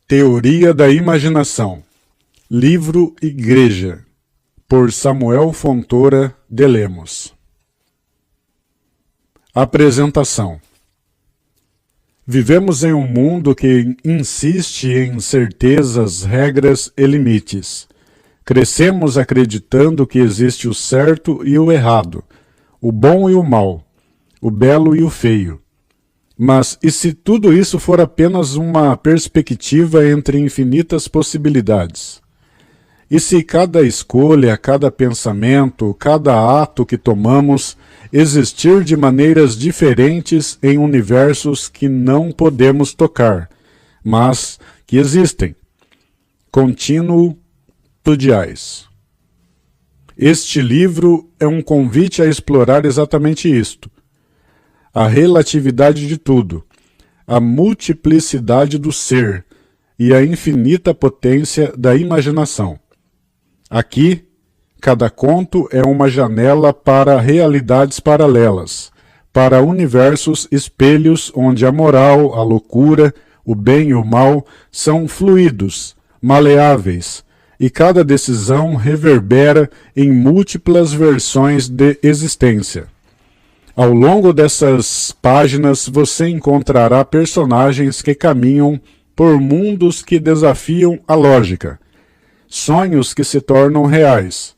Teoria da Imaginação. Livro Igreja, por Samuel Fontoura de Lemos. Apresentação. Vivemos em um mundo que insiste em certezas, regras e limites. Crescemos acreditando que existe o certo e o errado, o bom e o mal, o belo e o feio. Mas e se tudo isso for apenas uma perspectiva entre infinitas possibilidades? E se cada escolha, cada pensamento, cada ato que tomamos existir de maneiras diferentes em universos que não podemos tocar, mas que existem, contínuo, tudiais? Este livro é um convite a explorar exatamente isto. A relatividade de tudo, a multiplicidade do ser e a infinita potência da imaginação. Aqui, cada conto é uma janela para realidades paralelas, para universos espelhos onde a moral, a loucura, o bem e o mal são fluidos, maleáveis, e cada decisão reverbera em múltiplas versões de existência. Ao longo dessas páginas você encontrará personagens que caminham por mundos que desafiam a lógica, sonhos que se tornam reais,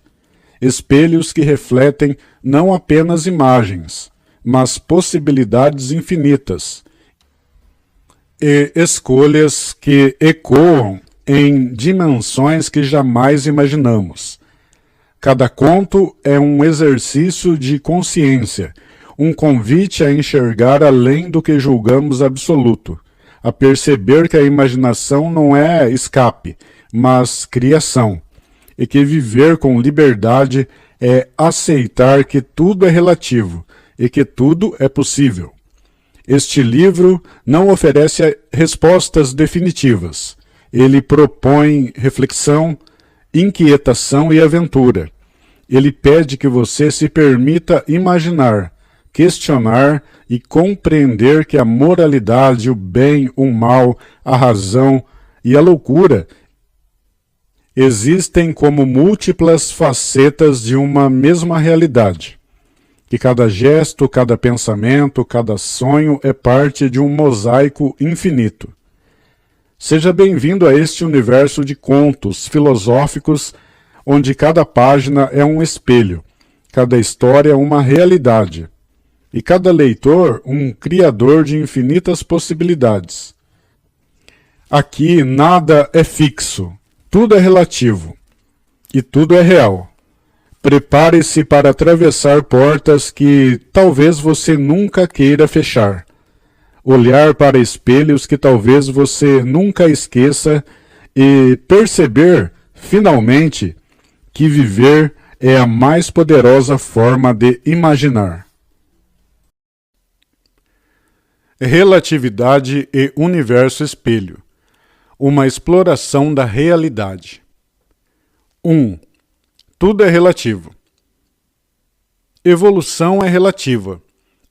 espelhos que refletem não apenas imagens, mas possibilidades infinitas, e escolhas que ecoam em dimensões que jamais imaginamos. Cada conto é um exercício de consciência, um convite a enxergar além do que julgamos absoluto, a perceber que a imaginação não é escape, mas criação, e que viver com liberdade é aceitar que tudo é relativo e que tudo é possível. Este livro não oferece respostas definitivas. Ele propõe reflexão, inquietação e aventura. Ele pede que você se permita imaginar, questionar e compreender que a moralidade, o bem, o mal, a razão e a loucura existem como múltiplas facetas de uma mesma realidade. Que cada gesto, cada pensamento, cada sonho é parte de um mosaico infinito. Seja bem-vindo a este universo de contos filosóficos, onde cada página é um espelho, cada história uma realidade, e cada leitor um criador de infinitas possibilidades. Aqui nada é fixo, tudo é relativo, e tudo é real. Prepare-se para atravessar portas que talvez você nunca queira fechar. Olhar para espelhos que talvez você nunca esqueça e perceber, finalmente, que viver é a mais poderosa forma de imaginar. Relatividade e universo espelho. Uma exploração da realidade. 1. Tudo é relativo. Evolução é relativa.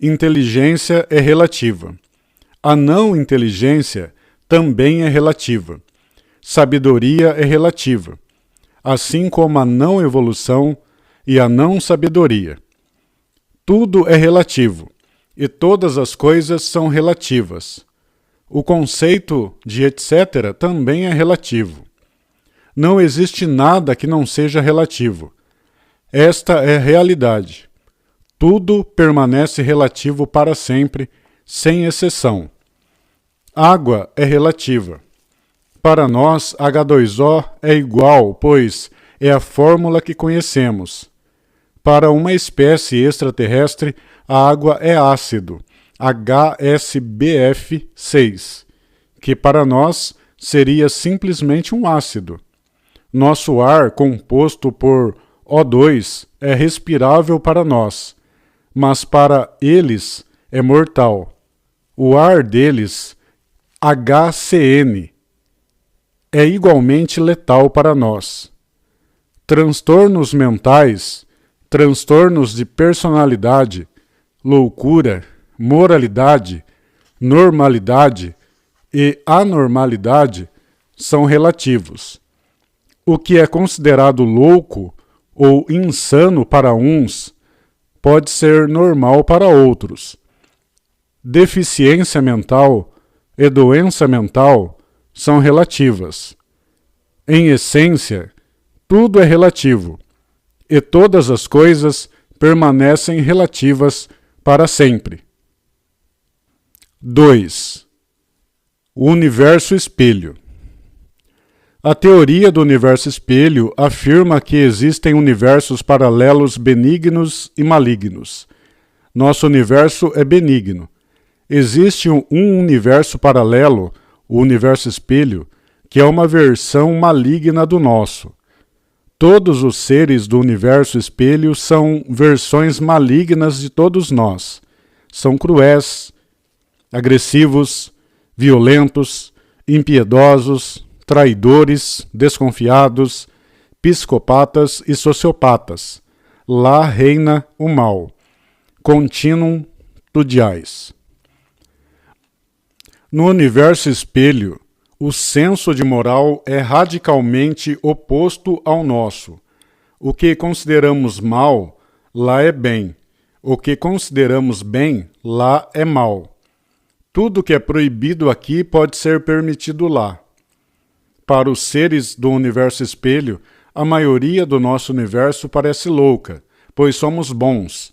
Inteligência é relativa. A não inteligência também é relativa. Sabedoria é relativa, assim como a não evolução e a não sabedoria. Tudo é relativo, e todas as coisas são relativas. O conceito de etc. também é relativo. Não existe nada que não seja relativo. Esta é a realidade. Tudo permanece relativo para sempre, sem exceção. Água é relativa. Para nós, H2O é igual, pois é a fórmula que conhecemos. Para uma espécie extraterrestre, a água é ácido, HSBF6, que para nós seria simplesmente um ácido. Nosso ar, composto por O2, é respirável para nós, mas para eles é mortal. O ar deles, HCN, é igualmente letal para nós. Transtornos mentais, transtornos de personalidade, loucura, moralidade, normalidade e anormalidade são relativos. O que é considerado louco ou insano para uns pode ser normal para outros. Deficiência mental e doença mental são relativas. Em essência, tudo é relativo, e todas as coisas permanecem relativas para sempre. 2. O universo espelho. A teoria do universo espelho afirma que existem universos paralelos benignos e malignos. Nosso universo é benigno. Existe um universo paralelo, o universo espelho, que é uma versão maligna do nosso. Todos os seres do universo espelho são versões malignas de todos nós. São cruéis, agressivos, violentos, impiedosos, traidores, desconfiados, psicopatas e sociopatas. Lá reina o mal. Continuum tudiais. No universo espelho, o senso de moral é radicalmente oposto ao nosso. O que consideramos mal, lá é bem. O que consideramos bem, lá é mal. Tudo que é proibido aqui pode ser permitido lá. Para os seres do universo espelho, a maioria do nosso universo parece louca, pois somos bons.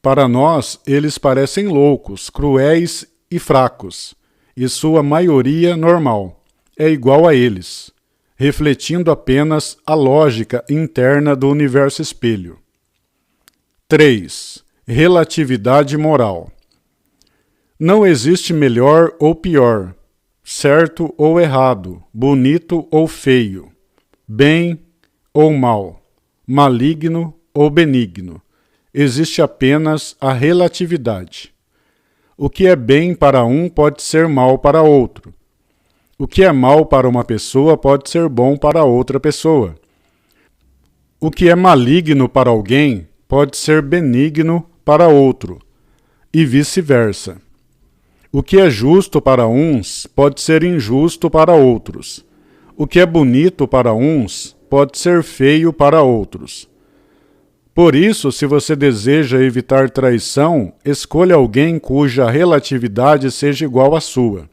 Para nós, eles parecem loucos, cruéis e fracos, e sua maioria normal. É igual a eles, refletindo apenas a lógica interna do universo espelho. 3. Relatividade moral. Não existe melhor ou pior, certo ou errado, bonito ou feio, bem ou mal, maligno ou benigno. Existe apenas a relatividade. O que é bem para um pode ser mal para outro. O que é mal para uma pessoa pode ser bom para outra pessoa. O que é maligno para alguém pode ser benigno para outro, e vice-versa. O que é justo para uns pode ser injusto para outros. O que é bonito para uns pode ser feio para outros. Por isso, se você deseja evitar traição, escolha alguém cuja relatividade seja igual à sua.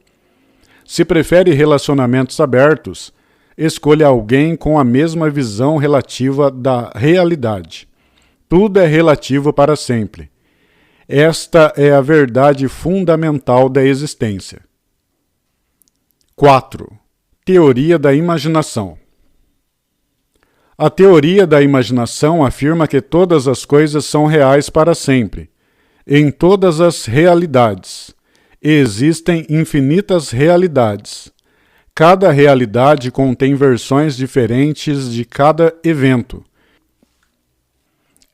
Se prefere relacionamentos abertos, escolha alguém com a mesma visão relativa da realidade. Tudo é relativo para sempre. Esta é a verdade fundamental da existência. 4. Teoria da imaginação. A teoria da imaginação afirma que todas as coisas são reais para sempre, em todas as realidades. Existem infinitas realidades. Cada realidade contém versões diferentes de cada evento.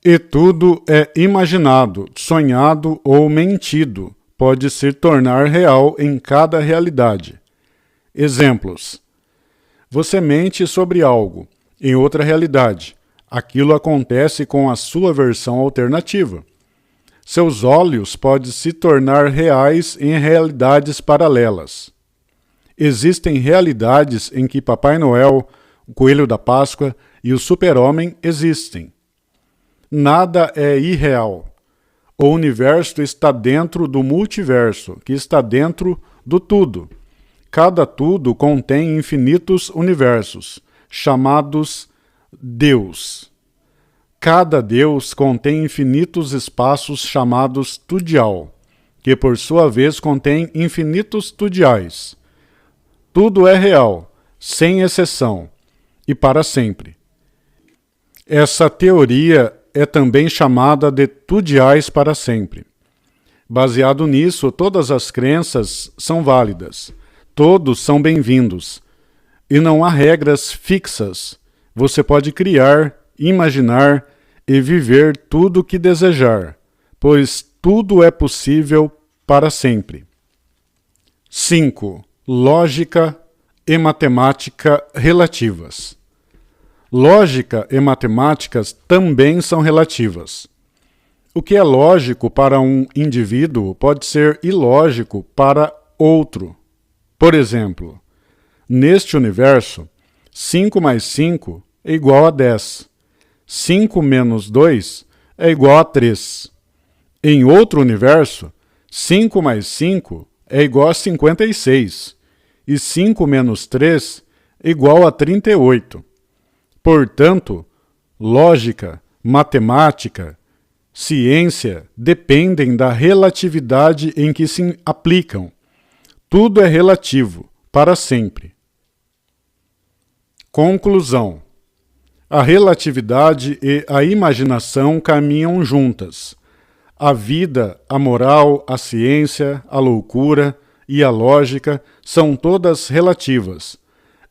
E tudo é imaginado, sonhado ou mentido, pode se tornar real em cada realidade. Exemplos. Você mente sobre algo. Em outra realidade, aquilo acontece com a sua versão alternativa. Seus olhos podem se tornar reais em realidades paralelas. Existem realidades em que Papai Noel, o Coelho da Páscoa e o Super-Homem existem. Nada é irreal. O universo está dentro do multiverso, que está dentro do tudo. Cada tudo contém infinitos universos, chamados Deus. Cada Deus contém infinitos espaços chamados tudial, que por sua vez contém infinitos tudiais. Tudo é real, sem exceção, e para sempre. Essa teoria é também chamada de tudiais para sempre. Baseado nisso, todas as crenças são válidas, todos são bem-vindos, e não há regras fixas. Você pode criar, imaginar e viver tudo o que desejar, pois tudo é possível para sempre. 5. Lógica e matemática relativas. Lógica e matemáticas também são relativas. O que é lógico para um indivíduo pode ser ilógico para outro. Por exemplo, Neste universo, 5 mais 5 é igual a 10. 5 menos 2 é igual a 3. Em outro universo, 5 mais 5 é igual a 56. E 5 menos 3 é igual a 38. Portanto, lógica, matemática, ciência dependem da relatividade em que se aplicam. Tudo é relativo, para sempre. Conclusão. A relatividade e a imaginação caminham juntas. A vida, a moral, a ciência, a loucura e a lógica são todas relativas,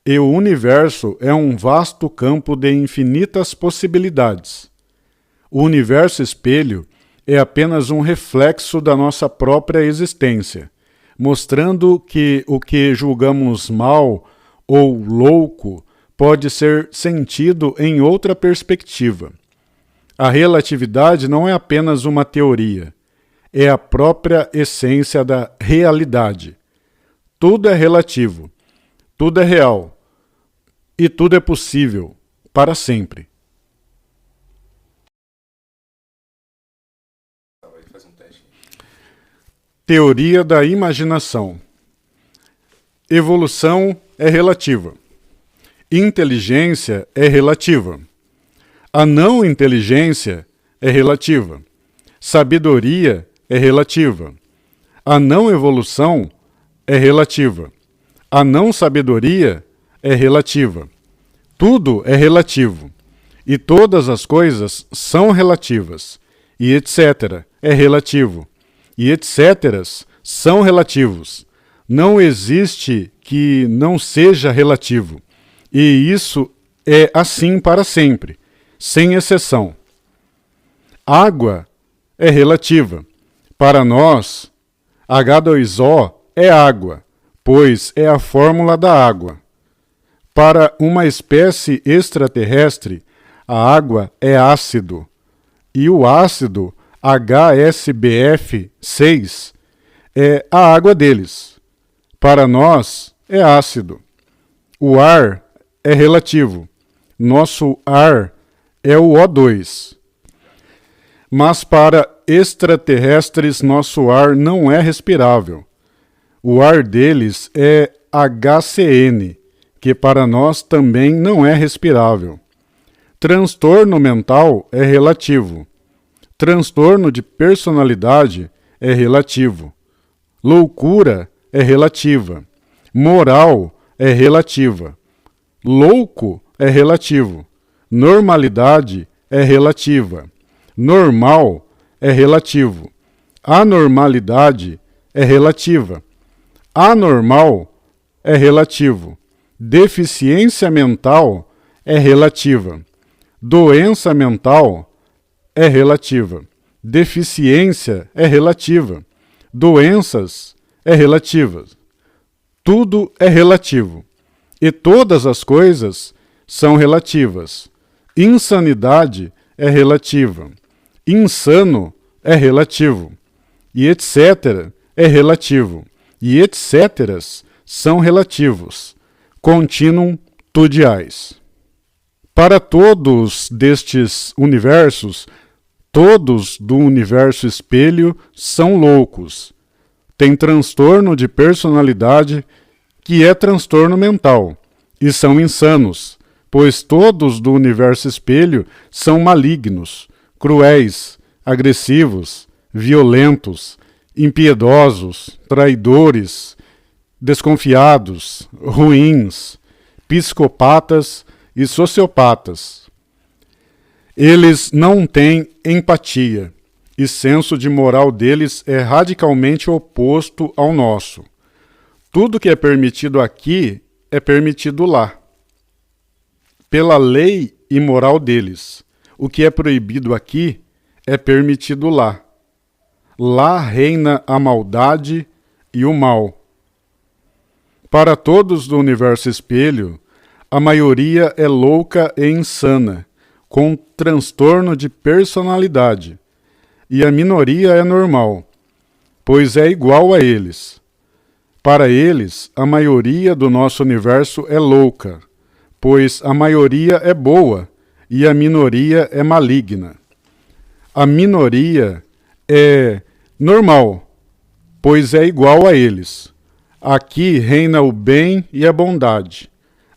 e o universo é um vasto campo de infinitas possibilidades. O universo espelho é apenas um reflexo da nossa própria existência, mostrando que o que julgamos mal ou louco pode ser sentido em outra perspectiva. A relatividade não é apenas uma teoria, é a própria essência da realidade. Tudo é relativo, tudo é real, e tudo é possível, para sempre. Teoria da imaginação. Evolução é relativa. Inteligência é relativa. A não inteligência é relativa. Sabedoria é relativa. A não evolução é relativa. A não sabedoria é relativa. Tudo é relativo. E todas as coisas são relativas. E etc. é relativo. E etc. são relativos. Não existe que não seja relativo. E isso é assim para sempre, sem exceção. Água é relativa. Para nós, H2O é água, pois é a fórmula da água. Para uma espécie extraterrestre, a água é ácido, e o ácido HSBF6 é a água deles. Para nós, é ácido. O ar é relativo. Nosso ar é o O2. Mas para extraterrestres, nosso ar não é respirável. O ar deles é HCN, que para nós também não é respirável. Transtorno mental é relativo. Transtorno de personalidade é relativo. Loucura é relativa. Moral é relativa. Louco é relativo. Normalidade é relativa. Normal é relativo. Anormalidade é relativa. Anormal é relativo. Deficiência mental é relativa. Doença mental é relativa. Deficiência é relativa. Doenças é relativas. Tudo é relativo. E todas as coisas são relativas. Insanidade é relativa. Insano é relativo. E etc. é relativo. E etc. são relativos. Continuum tudiais. Para todos destes universos, todos do universo espelho são loucos. Tem transtorno de personalidade, que é transtorno mental, e são insanos, pois todos do universo espelho são malignos, cruéis, agressivos, violentos, impiedosos, traidores, desconfiados, ruins, psicopatas e sociopatas. Eles não têm empatia, e senso de moral deles é radicalmente oposto ao nosso. Tudo que é permitido aqui é permitido lá, pela lei e moral deles. O que é proibido aqui é permitido lá. Lá reina a maldade e o mal. Para todos do universo espelho, a maioria é louca e insana, com transtorno de personalidade, e a minoria é normal, pois é igual a eles. Para eles, a maioria do nosso universo é louca, pois a maioria é boa e a minoria é maligna. A minoria é normal, pois é igual a eles. Aqui reina o bem e a bondade.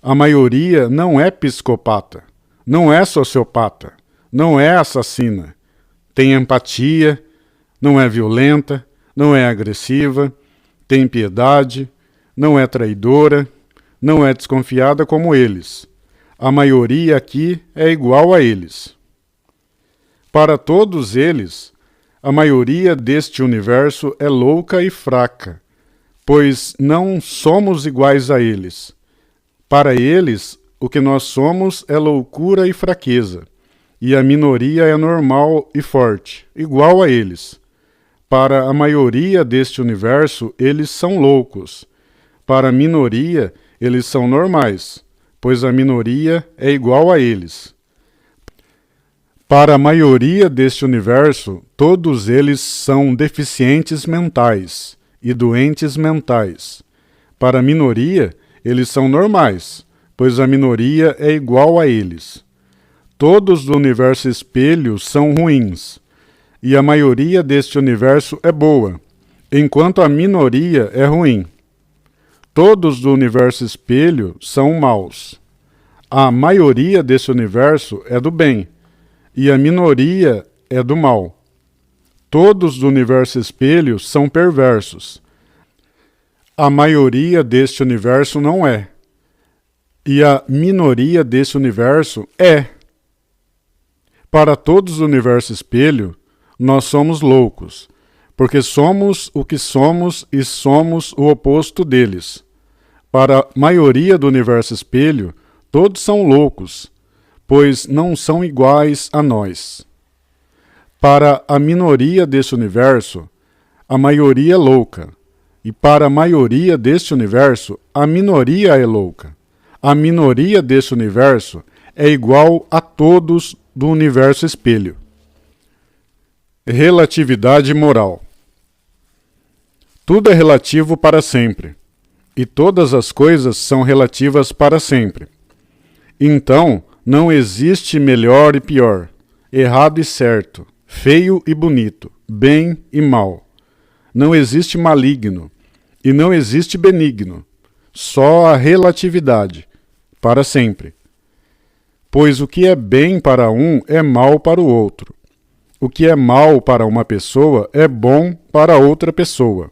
A maioria não é psicopata, não é sociopata, não é assassina. Tem empatia, não é violenta, não é agressiva, tem piedade, não é traidora, não é desconfiada como eles. A maioria aqui é igual a eles. Para todos eles, a maioria deste universo é louca e fraca, pois não somos iguais a eles. Para eles, o que nós somos é loucura e fraqueza, e a minoria é normal e forte, igual a eles. Para a maioria deste universo, eles são loucos. Para a minoria, eles são normais, pois a minoria é igual a eles. Para a maioria deste universo, todos eles são deficientes mentais e doentes mentais. Para a minoria, eles são normais, pois a minoria é igual a eles. Todos do universo espelho são ruins, e a maioria deste universo é boa, enquanto a minoria é ruim. Todos do universo espelho são maus. A maioria deste universo é do bem, e a minoria é do mal. Todos do universo espelho são perversos. A maioria deste universo não é, e a minoria deste universo é. Para todos do universo espelho, nós somos loucos, porque somos o que somos e somos o oposto deles. Para a maioria do universo espelho, todos são loucos, pois não são iguais a nós. Para a minoria deste universo, a maioria é louca, e para a maioria deste universo, a minoria é louca. A minoria deste universo é igual a todos do universo espelho. Relatividade moral. Tudo é relativo para sempre, e todas as coisas são relativas para sempre. Então, não existe melhor e pior, errado e certo, feio e bonito, bem e mal. Não existe maligno, e não existe benigno, só a relatividade, para sempre. Pois o que é bem para um é mal para o outro. O que é mal para uma pessoa é bom para outra pessoa.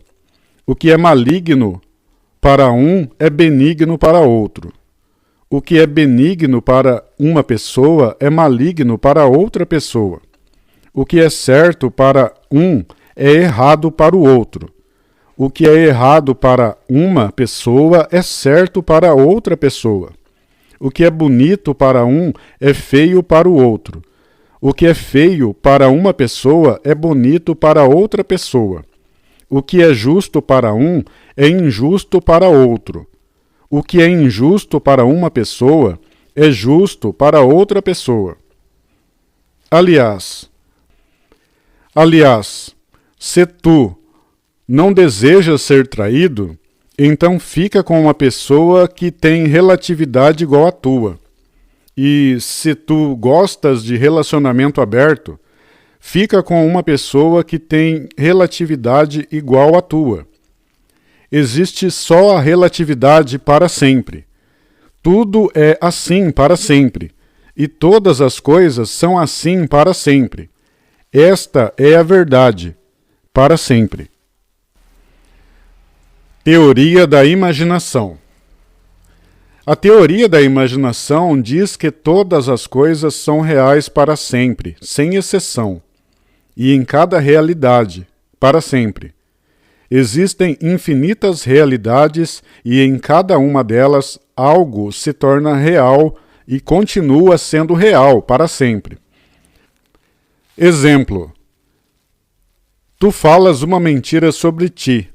O que é maligno para um é benigno para outro. O que é benigno para uma pessoa é maligno para outra pessoa. O que é certo para um é errado para o outro. O que é errado para uma pessoa é certo para outra pessoa. O que é bonito para um é feio para o outro. O que é feio para uma pessoa é bonito para outra pessoa. O que é justo para um é injusto para outro. O que é injusto para uma pessoa é justo para outra pessoa. Aliás, se tu não desejas ser traído, então fica com uma pessoa que tem relatividade igual à tua. E se tu gostas de relacionamento aberto, fica com uma pessoa que tem relatividade igual à tua. Existe só a relatividade para sempre. Tudo é assim para sempre, e todas as coisas são assim para sempre. Esta é a verdade, para sempre. Teoria da imaginação. A teoria da imaginação diz que todas as coisas são reais para sempre, sem exceção, e em cada realidade, para sempre. Existem infinitas realidades e em cada uma delas algo se torna real e continua sendo real para sempre. Exemplo: tu falas uma mentira sobre ti,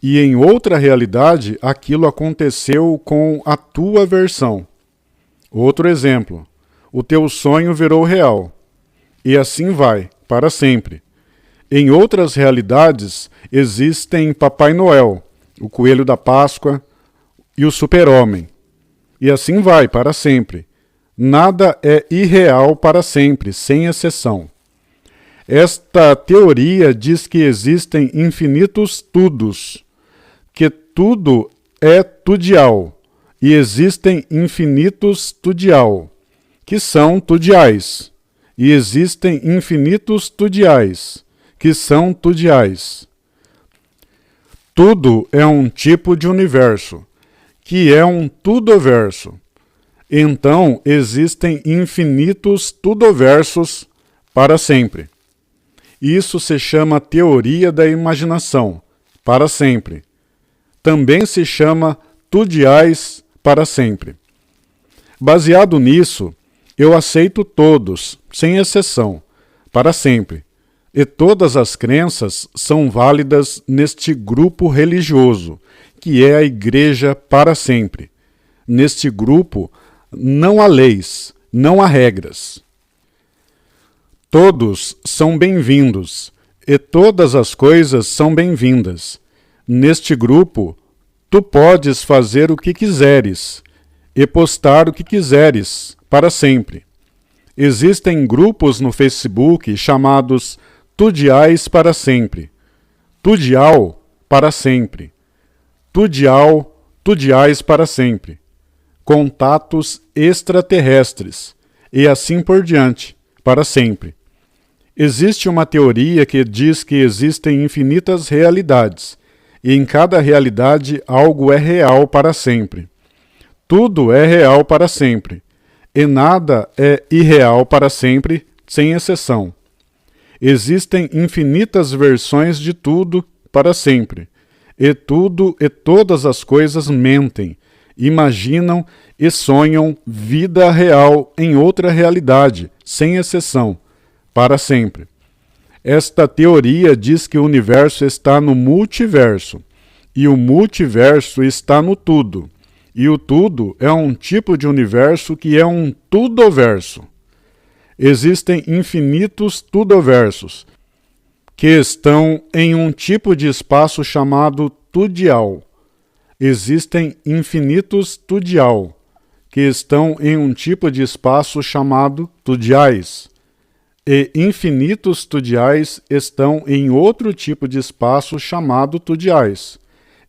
e em outra realidade aquilo aconteceu com a tua versão. Outro exemplo: o teu sonho virou real, e assim vai, para sempre. Em outras realidades existem Papai Noel, o coelho da Páscoa e o super-homem. E assim vai, para sempre. Nada é irreal para sempre, sem exceção. Esta teoria diz que existem infinitos tudos, que tudo é tudial, e existem infinitos tudial, que são tudiais, e existem infinitos tudiais, que são tudiais. Tudo é um tipo de universo, que é um tudoverso. Então existem infinitos tudoversos para sempre. Isso se chama teoria da imaginação, para sempre. Também se chama tudiais para sempre. Baseado nisso, eu aceito todos, sem exceção, para sempre. E todas as crenças são válidas neste grupo religioso, que é a Igreja para sempre. Neste grupo, não há leis, não há regras. Todos são bem-vindos, e todas as coisas são bem-vindas. Neste grupo, tu podes fazer o que quiseres, e postar o que quiseres, para sempre. Existem grupos no Facebook chamados Tudiais para sempre. Tudial para sempre. Tudial, tudiais para sempre. Contatos extraterrestres, e assim por diante, para sempre. Existe uma teoria que diz que existem infinitas realidades, e em cada realidade algo é real para sempre. Tudo é real para sempre, e nada é irreal para sempre, sem exceção. Existem infinitas versões de tudo para sempre, e tudo e todas as coisas mentem, imaginam e sonham vida real em outra realidade, sem exceção, para sempre. Esta teoria diz que o universo está no multiverso, e o multiverso está no tudo, e o tudo é um tipo de universo que é um tudoverso. Existem infinitos tudoversos, que estão em um tipo de espaço chamado tudial. Existem infinitos tudial, que estão em um tipo de espaço chamado tudiais. E infinitos tudiais estão em outro tipo de espaço chamado tudiais.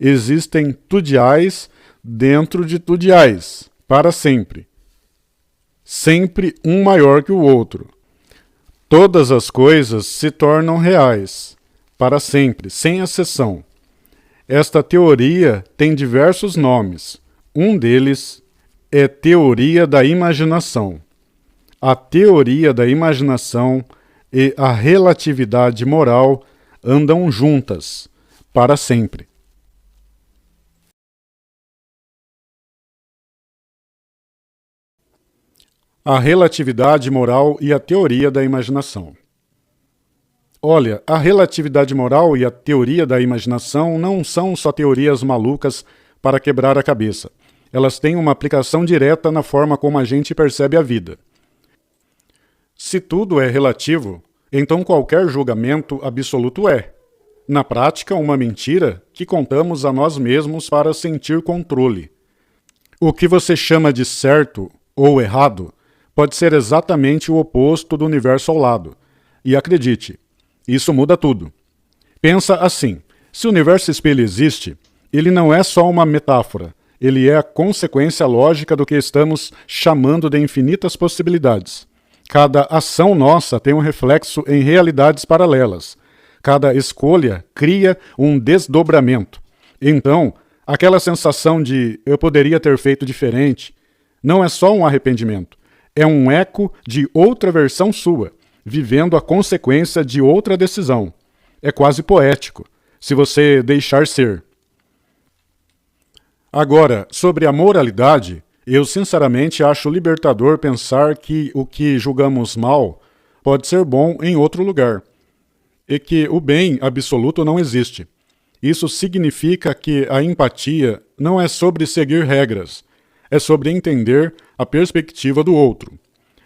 Existem tudiais dentro de tudiais, para sempre. Sempre um maior que o outro. Todas as coisas se tornam reais, para sempre, sem exceção. Esta teoria tem diversos nomes. Um deles é teoria da imaginação. A teoria da imaginação e a relatividade moral andam juntas, para sempre. A relatividade moral e a teoria da imaginação. Olha, a relatividade moral e a teoria da imaginação não são só teorias malucas para quebrar a cabeça. Elas têm uma aplicação direta na forma como a gente percebe a vida. Se tudo é relativo, então qualquer julgamento absoluto é, na prática, uma mentira que contamos a nós mesmos para sentir controle. O que você chama de certo ou errado pode ser exatamente o oposto do universo ao lado. E acredite, isso muda tudo. Pensa assim, se o universo espelho existe, ele não é só uma metáfora, ele é a consequência lógica do que estamos chamando de infinitas possibilidades. Cada ação nossa tem um reflexo em realidades paralelas. Cada escolha cria um desdobramento. Então, aquela sensação de eu poderia ter feito diferente não é só um arrependimento. É um eco de outra versão sua, vivendo a consequência de outra decisão. É quase poético, se você deixar ser. Agora, sobre a moralidade, eu sinceramente acho libertador pensar que o que julgamos mal pode ser bom em outro lugar, e que o bem absoluto não existe. Isso significa que a empatia não é sobre seguir regras, é sobre entender a perspectiva do outro.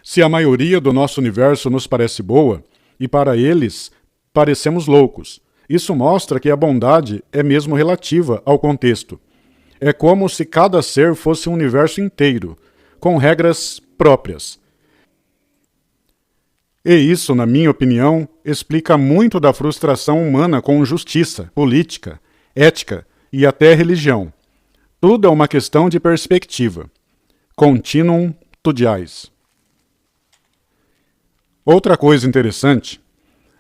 Se a maioria do nosso universo nos parece boa, e para eles parecemos loucos, Isso mostra que a bondade é mesmo relativa ao contexto. É como se cada ser fosse um universo inteiro, com regras próprias. E isso, na minha opinião, explica muito da frustração humana com justiça, política, ética e até religião. Tudo é uma questão de perspectiva. Continuum tudiais. Outra coisa interessante,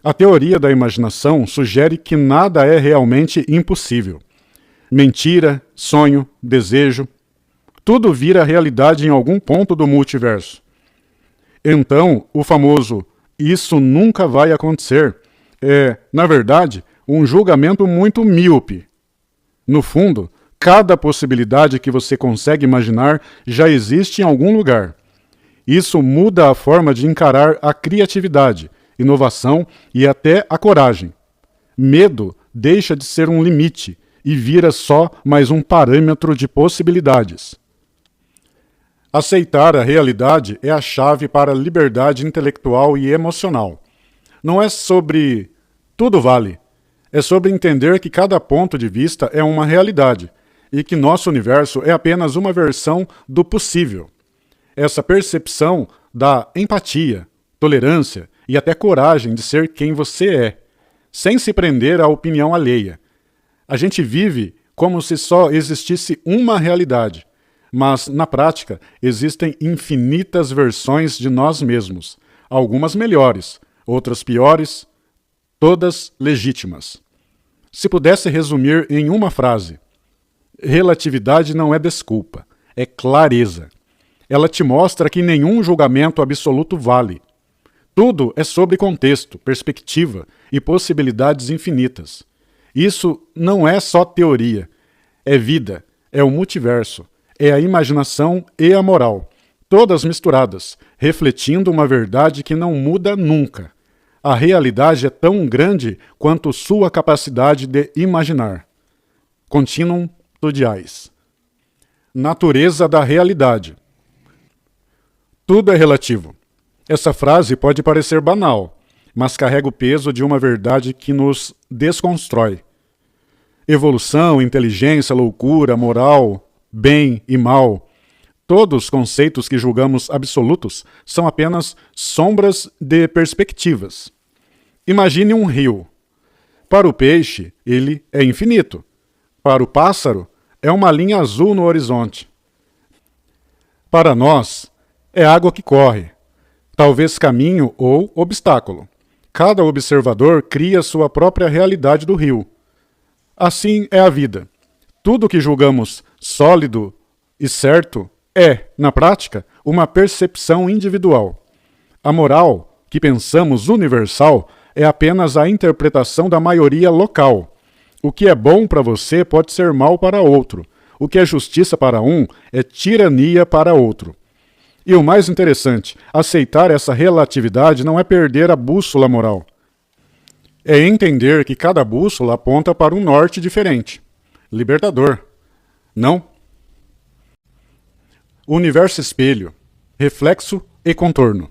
a teoria da imaginação sugere que nada é realmente impossível. Mentira, sonho, desejo, tudo vira realidade em algum ponto do multiverso. Então, o famoso "isso nunca vai acontecer" é, na verdade, um julgamento muito míope. No fundo, cada possibilidade que você consegue imaginar já existe em algum lugar. Isso muda a forma de encarar a criatividade, inovação e até a coragem. Medo deixa de ser um limite e vira só mais um parâmetro de possibilidades. Aceitar a realidade é a chave para a liberdade intelectual e emocional. Não é sobre tudo vale, é sobre entender que cada ponto de vista é uma realidade e que nosso universo é apenas uma versão do possível. Essa percepção dá empatia, tolerância e até coragem de ser quem você é, sem se prender à opinião alheia. A gente vive como se só existisse uma realidade, mas, na prática, existem infinitas versões de nós mesmos, algumas melhores, outras piores, todas legítimas. Se pudesse resumir em uma frase, relatividade não é desculpa, é clareza. Ela te mostra que nenhum julgamento absoluto vale. Tudo é sobre contexto, perspectiva e possibilidades infinitas. Isso não é só teoria, é vida, é o multiverso, é a imaginação e a moral, todas misturadas, refletindo uma verdade que não muda nunca. A realidade é tão grande quanto sua capacidade de imaginar. Continuum tudiais. Natureza da realidade. Tudo é relativo. Essa frase pode parecer banal, mas carrega o peso de uma verdade que nos desconstrói. Evolução, inteligência, loucura, moral, bem e mal, todos os conceitos que julgamos absolutos são apenas sombras de perspectivas. Imagine um rio. Para o peixe, ele é infinito. Para o pássaro, é uma linha azul no horizonte. Para nós, é água que corre, talvez caminho ou obstáculo. Cada observador cria sua própria realidade do rio. Assim é a vida. Tudo que julgamos sólido e certo é, na prática, uma percepção individual. A moral, que pensamos universal, é apenas a interpretação da maioria local. O que é bom para você pode ser mal para outro. O que é justiça para um é tirania para outro. E o mais interessante, aceitar essa relatividade não é perder a bússola moral. É entender que cada bússola aponta para um norte diferente. Libertador. Não? Universo espelho, reflexo e contorno.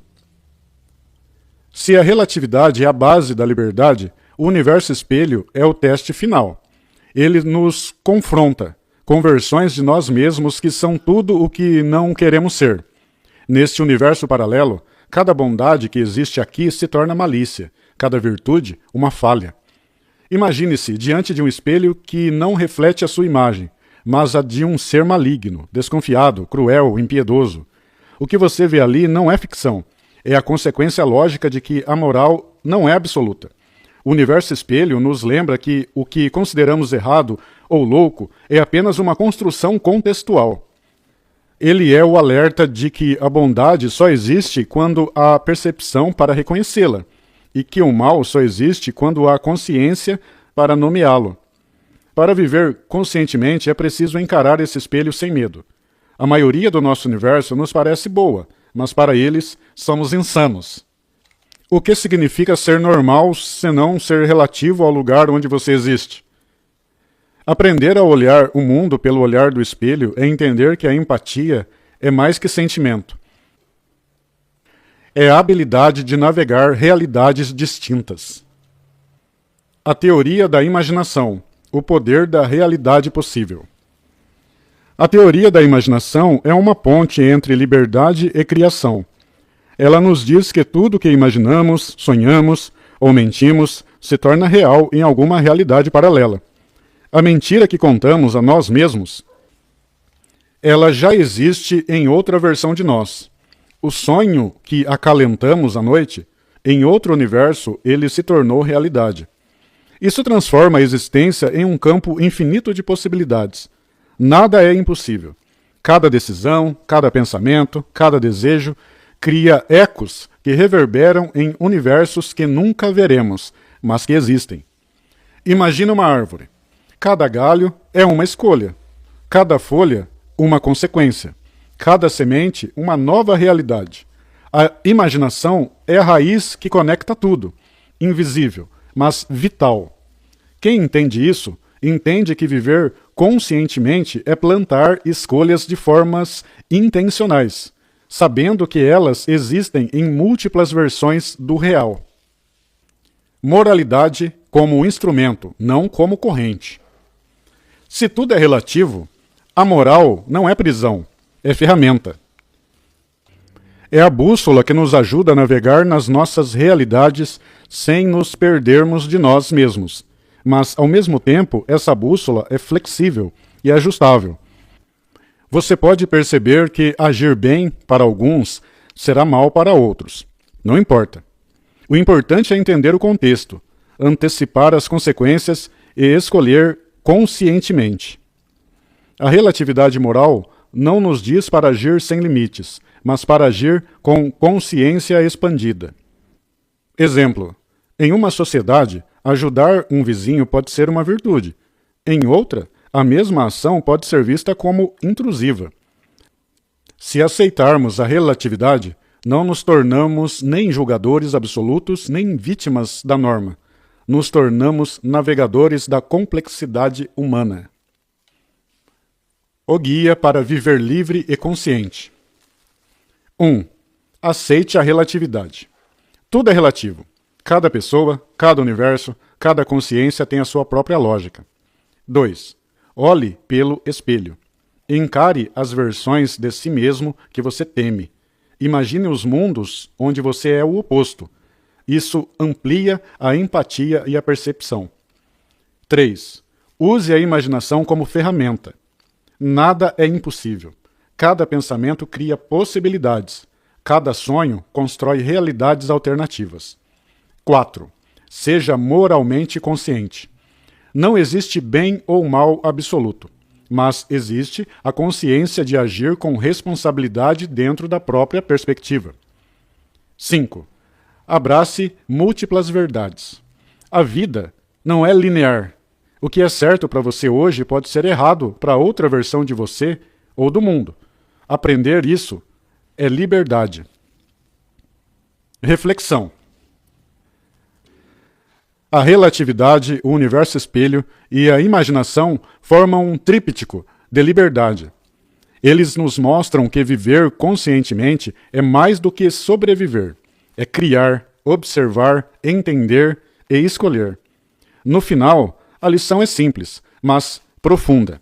Se a relatividade é a base da liberdade, o universo espelho é o teste final. Ele nos confronta com versões de nós mesmos que são tudo o que não queremos ser. Neste universo paralelo, cada bondade que existe aqui se torna malícia, cada virtude, uma falha. Imagine-se diante de um espelho que não reflete a sua imagem, mas a de um ser maligno, desconfiado, cruel, impiedoso. O que você vê ali não é ficção, é a consequência lógica de que a moral não é absoluta. O universo espelho nos lembra que o que consideramos errado ou louco é apenas uma construção contextual. Ele é o alerta de que a bondade só existe quando há percepção para reconhecê-la, e que o mal só existe quando há consciência para nomeá-lo. Para viver conscientemente é preciso encarar esse espelho sem medo. A maioria do nosso universo nos parece boa, mas para eles somos insanos. O que significa ser normal senão ser relativo ao lugar onde você existe? Aprender a olhar o mundo pelo olhar do espelho é entender que a empatia é mais que sentimento. É a habilidade de navegar realidades distintas. A teoria da imaginação, o poder da realidade possível. A teoria da imaginação é uma ponte entre liberdade e criação. Ela nos diz que tudo que imaginamos, sonhamos ou mentimos se torna real em alguma realidade paralela. A mentira que contamos a nós mesmos, ela já existe em outra versão de nós. O sonho que acalentamos à noite, em outro universo, ele se tornou realidade. Isso transforma a existência em um campo infinito de possibilidades. Nada é impossível. Cada decisão, cada pensamento, cada desejo cria ecos que reverberam em universos que nunca veremos, mas que existem. Imagina uma árvore. Cada galho é uma escolha. Cada folha, uma consequência. Cada semente, uma nova realidade. A imaginação é a raiz que conecta tudo. Invisível, mas vital. Quem entende isso, entende que viver conscientemente é plantar escolhas de formas intencionais, sabendo que elas existem em múltiplas versões do real. Moralidade como instrumento, não como corrente. Se tudo é relativo, a moral não é prisão, é ferramenta. É a bússola que nos ajuda a navegar nas nossas realidades sem nos perdermos de nós mesmos. Mas, ao mesmo tempo, essa bússola é flexível e ajustável. Você pode perceber que agir bem para alguns será mal para outros. Não importa. O importante é entender o contexto, antecipar as consequências e escolher conscientemente. A relatividade moral não nos diz para agir sem limites, mas para agir com consciência expandida. Exemplo: em uma sociedade, ajudar um vizinho pode ser uma virtude. Em outra, a mesma ação pode ser vista como intrusiva. Se aceitarmos a relatividade, não nos tornamos nem julgadores absolutos, nem vítimas da norma. Nos tornamos navegadores da complexidade humana. O guia para viver livre e consciente. 1. Aceite a relatividade. Tudo é relativo. Cada pessoa, cada universo, cada consciência tem a sua própria lógica. 2. Olhe pelo espelho. Encare as versões de si mesmo que você teme. Imagine os mundos onde você é o oposto. Isso amplia a empatia e a percepção. 3. Use a imaginação como ferramenta. Nada é impossível. Cada pensamento cria possibilidades. Cada sonho constrói realidades alternativas. 4. Seja moralmente consciente. Não existe bem ou mal absoluto, mas existe a consciência de agir com responsabilidade dentro da própria perspectiva. 5. Abrace múltiplas verdades. A vida não é linear. O que é certo para você hoje pode ser errado para outra versão de você ou do mundo. Aprender isso é liberdade. Reflexão. A relatividade, o universo espelho e a imaginação formam um tríptico de liberdade. Eles nos mostram que viver conscientemente é mais do que sobreviver. É criar, observar, entender e escolher. No final, a lição é simples, mas profunda.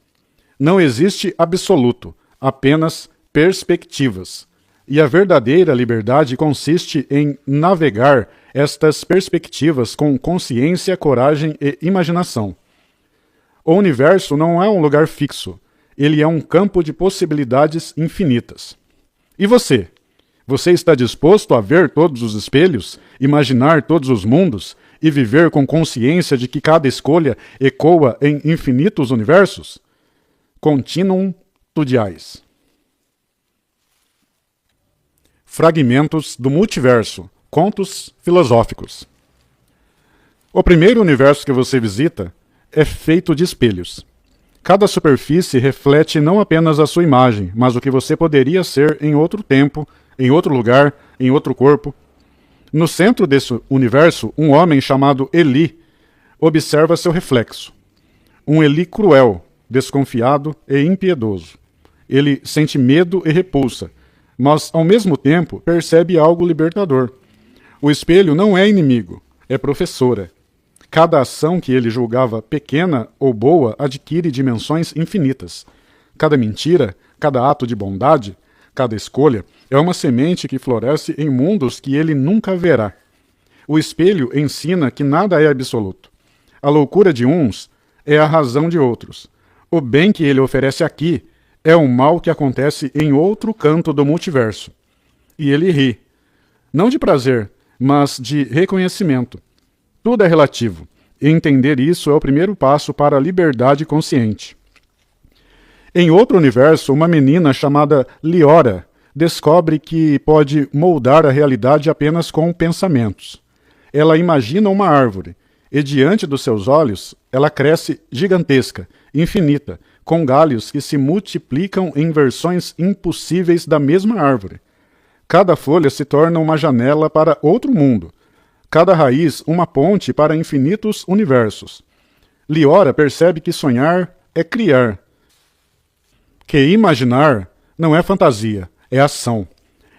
Não existe absoluto, apenas perspectivas. E a verdadeira liberdade consiste em navegar estas perspectivas com consciência, coragem e imaginação. O universo não é um lugar fixo, ele é um campo de possibilidades infinitas. E você? Você está disposto a ver todos os espelhos, imaginar todos os mundos e viver com consciência de que cada escolha ecoa em infinitos universos? Continuum tudiais. Fragmentos do multiverso. Contos filosóficos. O primeiro universo que você visita é feito de espelhos. Cada superfície reflete não apenas a sua imagem, mas o que você poderia ser em outro tempo, em outro lugar, em outro corpo. No centro desse universo, um homem chamado Eli observa seu reflexo. Um Eli cruel, desconfiado e impiedoso. Ele sente medo e repulsa, mas ao mesmo tempo percebe algo libertador. O espelho não é inimigo, é professora. Cada ação que ele julgava pequena ou boa adquire dimensões infinitas. Cada mentira, cada ato de bondade, cada escolha é uma semente que floresce em mundos que ele nunca verá. O espelho ensina que nada é absoluto. A loucura de uns é a razão de outros. O bem que ele oferece aqui é o mal que acontece em outro canto do multiverso. E ele ri. Não de prazer, mas de reconhecimento. Tudo é relativo, e entender isso é o primeiro passo para a liberdade consciente. Em outro universo, uma menina chamada Liora descobre que pode moldar a realidade apenas com pensamentos. Ela imagina uma árvore, e diante dos seus olhos, ela cresce gigantesca, infinita, com galhos que se multiplicam em versões impossíveis da mesma árvore. Cada folha se torna uma janela para outro mundo, cada raiz uma ponte para infinitos universos. Liora percebe que sonhar é criar, que imaginar não é fantasia, é ação.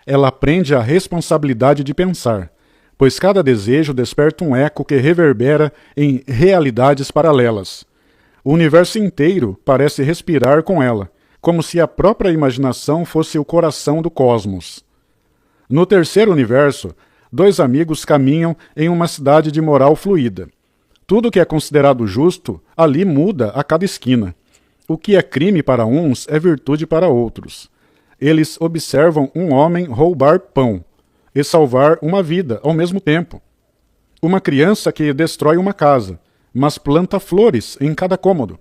Ela aprende a responsabilidade de pensar, pois cada desejo desperta um eco que reverbera em realidades paralelas. O universo inteiro parece respirar com ela, como se a própria imaginação fosse o coração do cosmos. No terceiro universo, dois amigos caminham em uma cidade de moral fluida. Tudo que é considerado justo ali muda a cada esquina. O que é crime para uns é virtude para outros. Eles observam um homem roubar pão e salvar uma vida ao mesmo tempo. Uma criança que destrói uma casa, mas planta flores em cada cômodo.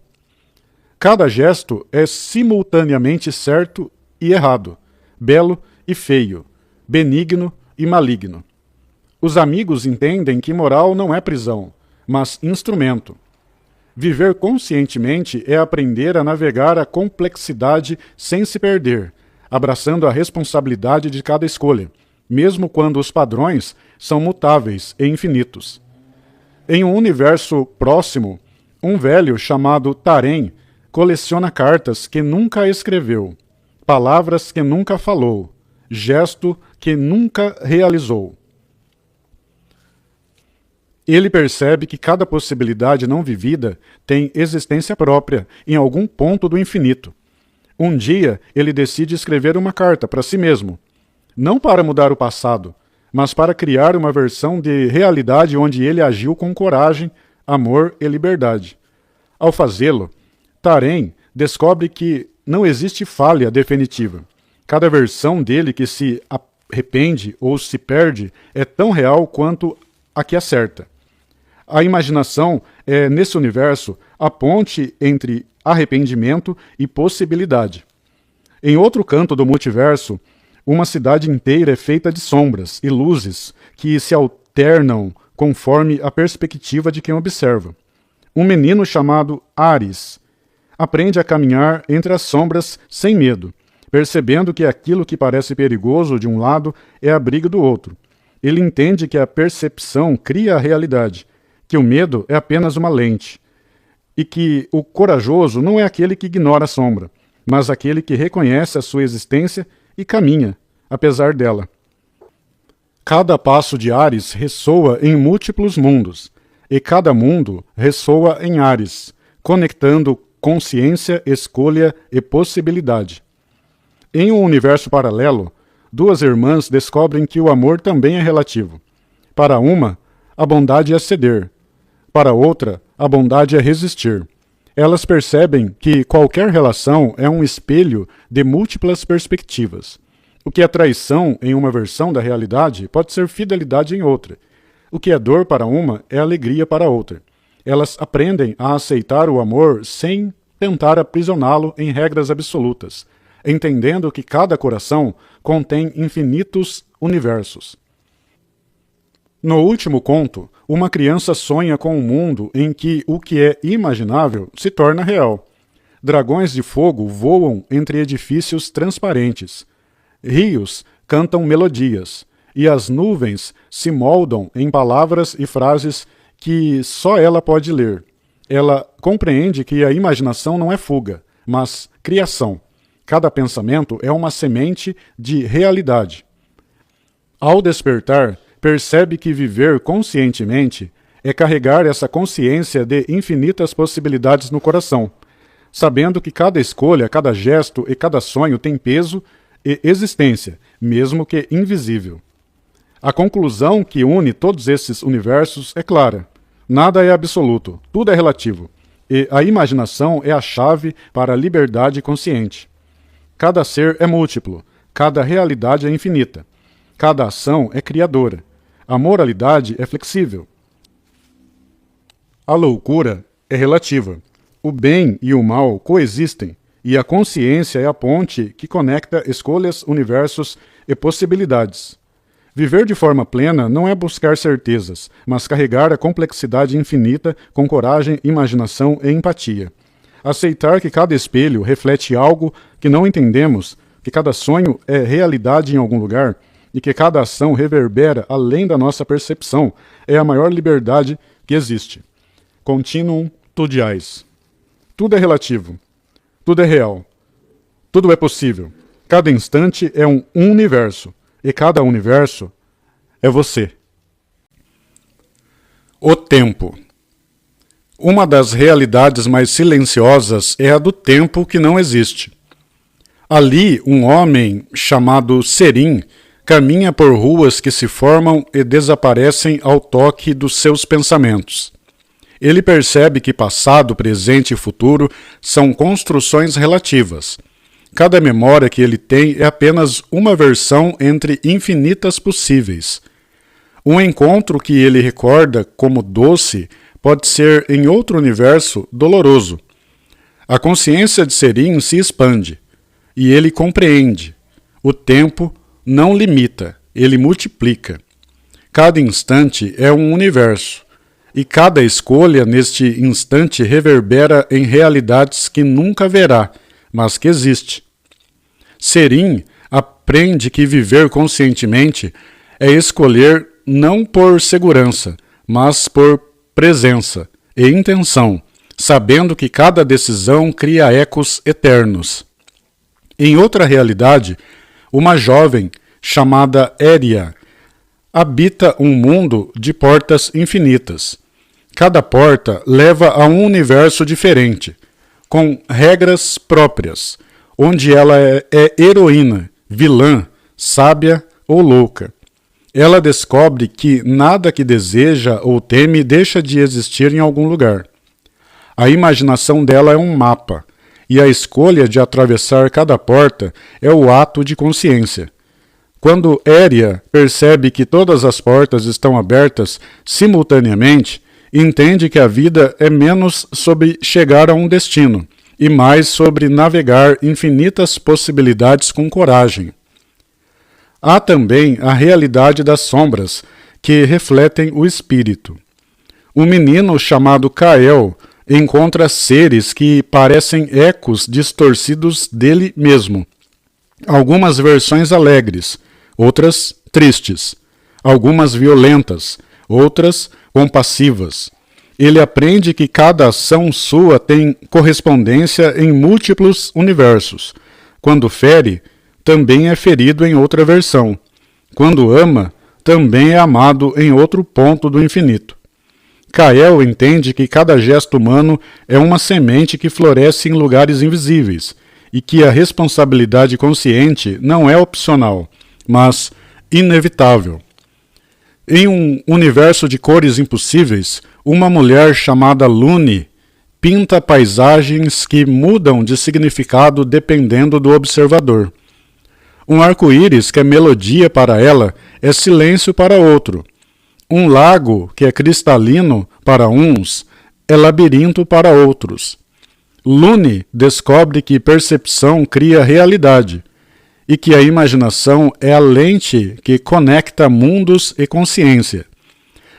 Cada gesto é simultaneamente certo e errado, belo e feio, benigno e maligno. Os amigos entendem que moral não é prisão, mas instrumento. Viver conscientemente é aprender a navegar a complexidade sem se perder, abraçando a responsabilidade de cada escolha, mesmo quando os padrões são mutáveis e infinitos. Em um universo próximo, um velho chamado Tarém coleciona cartas que nunca escreveu, palavras que nunca falou, gesto que nunca realizou. Ele percebe que cada possibilidade não vivida tem existência própria em algum ponto do infinito. Um dia, ele decide escrever uma carta para si mesmo, não para mudar o passado, mas para criar uma versão de realidade onde ele agiu com coragem, amor e liberdade. Ao fazê-lo, Tarém descobre que não existe falha definitiva. Cada versão dele que se arrepende ou se perde é tão real quanto a que acerta. A imaginação é, nesse universo, a ponte entre arrependimento e possibilidade. Em outro canto do multiverso, uma cidade inteira é feita de sombras e luzes que se alternam conforme a perspectiva de quem observa. Um menino chamado Ares aprende a caminhar entre as sombras sem medo, percebendo que aquilo que parece perigoso de um lado é abrigo do outro. Ele entende que a percepção cria a realidade, que o medo é apenas uma lente, e que o corajoso não é aquele que ignora a sombra, mas aquele que reconhece a sua existência e caminha, apesar dela. Cada passo de Ares ressoa em múltiplos mundos, e cada mundo ressoa em Ares, conectando consciência, escolha e possibilidade. Em um universo paralelo, duas irmãs descobrem que o amor também é relativo. Para uma, a bondade é ceder. Para outra, a bondade é resistir. Elas percebem que qualquer relação é um espelho de múltiplas perspectivas. O que é traição em uma versão da realidade pode ser fidelidade em outra. O que é dor para uma é alegria para outra. Elas aprendem a aceitar o amor sem tentar aprisioná-lo em regras absolutas, entendendo que cada coração contém infinitos universos. No último conto, uma criança sonha com um mundo em que o que é imaginável se torna real. Dragões de fogo voam entre edifícios transparentes. Rios cantam melodias, e as nuvens se moldam em palavras e frases que só ela pode ler. Ela compreende que a imaginação não é fuga, mas criação. Cada pensamento é uma semente de realidade. Ao despertar, percebe que viver conscientemente é carregar essa consciência de infinitas possibilidades no coração, sabendo que cada escolha, cada gesto e cada sonho tem peso e existência, mesmo que invisível. A conclusão que une todos esses universos é clara. Nada é absoluto, tudo é relativo, e a imaginação é a chave para a liberdade consciente. Cada ser é múltiplo, cada realidade é infinita, cada ação é criadora, a moralidade é flexível. A loucura é relativa. O bem e o mal coexistem, e a consciência é a ponte que conecta escolhas, universos e possibilidades. Viver de forma plena não é buscar certezas, mas carregar a complexidade infinita com coragem, imaginação e empatia. Aceitar que cada espelho reflete algo que não entendemos, que cada sonho é realidade em algum lugar e que cada ação reverbera além da nossa percepção é a maior liberdade que existe. Continuum tudiais. Tudo é relativo. Tudo é real. Tudo é possível. Cada instante é um universo. E cada universo é você. O tempo. Uma das realidades mais silenciosas é a do tempo que não existe. Ali, um homem chamado Serim caminha por ruas que se formam e desaparecem ao toque dos seus pensamentos. Ele percebe que passado, presente e futuro são construções relativas. Cada memória que ele tem é apenas uma versão entre infinitas possíveis. Um encontro que ele recorda como doce pode ser, em outro universo, doloroso. A consciência de Serim se expande, e ele compreende. O tempo não limita, ele multiplica. Cada instante é um universo, e cada escolha neste instante reverbera em realidades que nunca verá, mas que existe. Serim aprende que viver conscientemente é escolher não por segurança, mas por presença e intenção, sabendo que cada decisão cria ecos eternos. Em outra realidade, uma jovem chamada Éria habita um mundo de portas infinitas. Cada porta leva a um universo diferente, com regras próprias, onde ela é heroína, vilã, sábia ou louca. Ela descobre que nada que deseja ou teme deixa de existir em algum lugar. A imaginação dela é um mapa, e a escolha de atravessar cada porta é o ato de consciência. Quando Éria percebe que todas as portas estão abertas simultaneamente, entende que a vida é menos sobre chegar a um destino, e mais sobre navegar infinitas possibilidades com coragem. Há também a realidade das sombras, que refletem o espírito. Um menino chamado Kael encontra seres que parecem ecos distorcidos dele mesmo. Algumas versões alegres, outras tristes, algumas violentas, outras compassivas. Ele aprende que cada ação sua tem correspondência em múltiplos universos. Quando fere, também é ferido em outra versão. Quando ama, também é amado em outro ponto do infinito. Kael entende que cada gesto humano é uma semente que floresce em lugares invisíveis, e que a responsabilidade consciente não é opcional, mas inevitável. Em um universo de cores impossíveis, uma mulher chamada Lune pinta paisagens que mudam de significado dependendo do observador. Um arco-íris que é melodia para ela é silêncio para outro. Um lago que é cristalino para uns é labirinto para outros. Lune descobre que percepção cria realidade e que a imaginação é a lente que conecta mundos e consciência.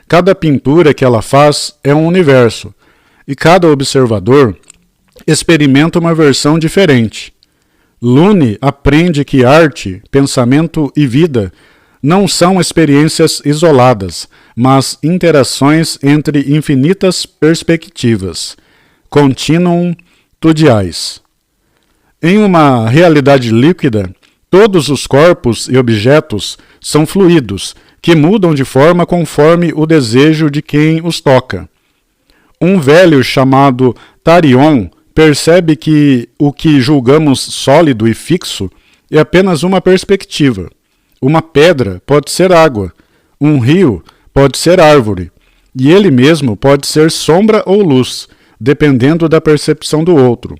Cada pintura que ela faz é um universo, e cada observador experimenta uma versão diferente. Lune aprende que arte, pensamento e vida não são experiências isoladas, mas interações entre infinitas perspectivas. Continuum tudiais. Em uma realidade líquida, todos os corpos e objetos são fluidos, que mudam de forma conforme o desejo de quem os toca. Um velho chamado Tarion percebe que o que julgamos sólido e fixo é apenas uma perspectiva. Uma pedra pode ser água, um rio pode ser árvore, e ele mesmo pode ser sombra ou luz, dependendo da percepção do outro.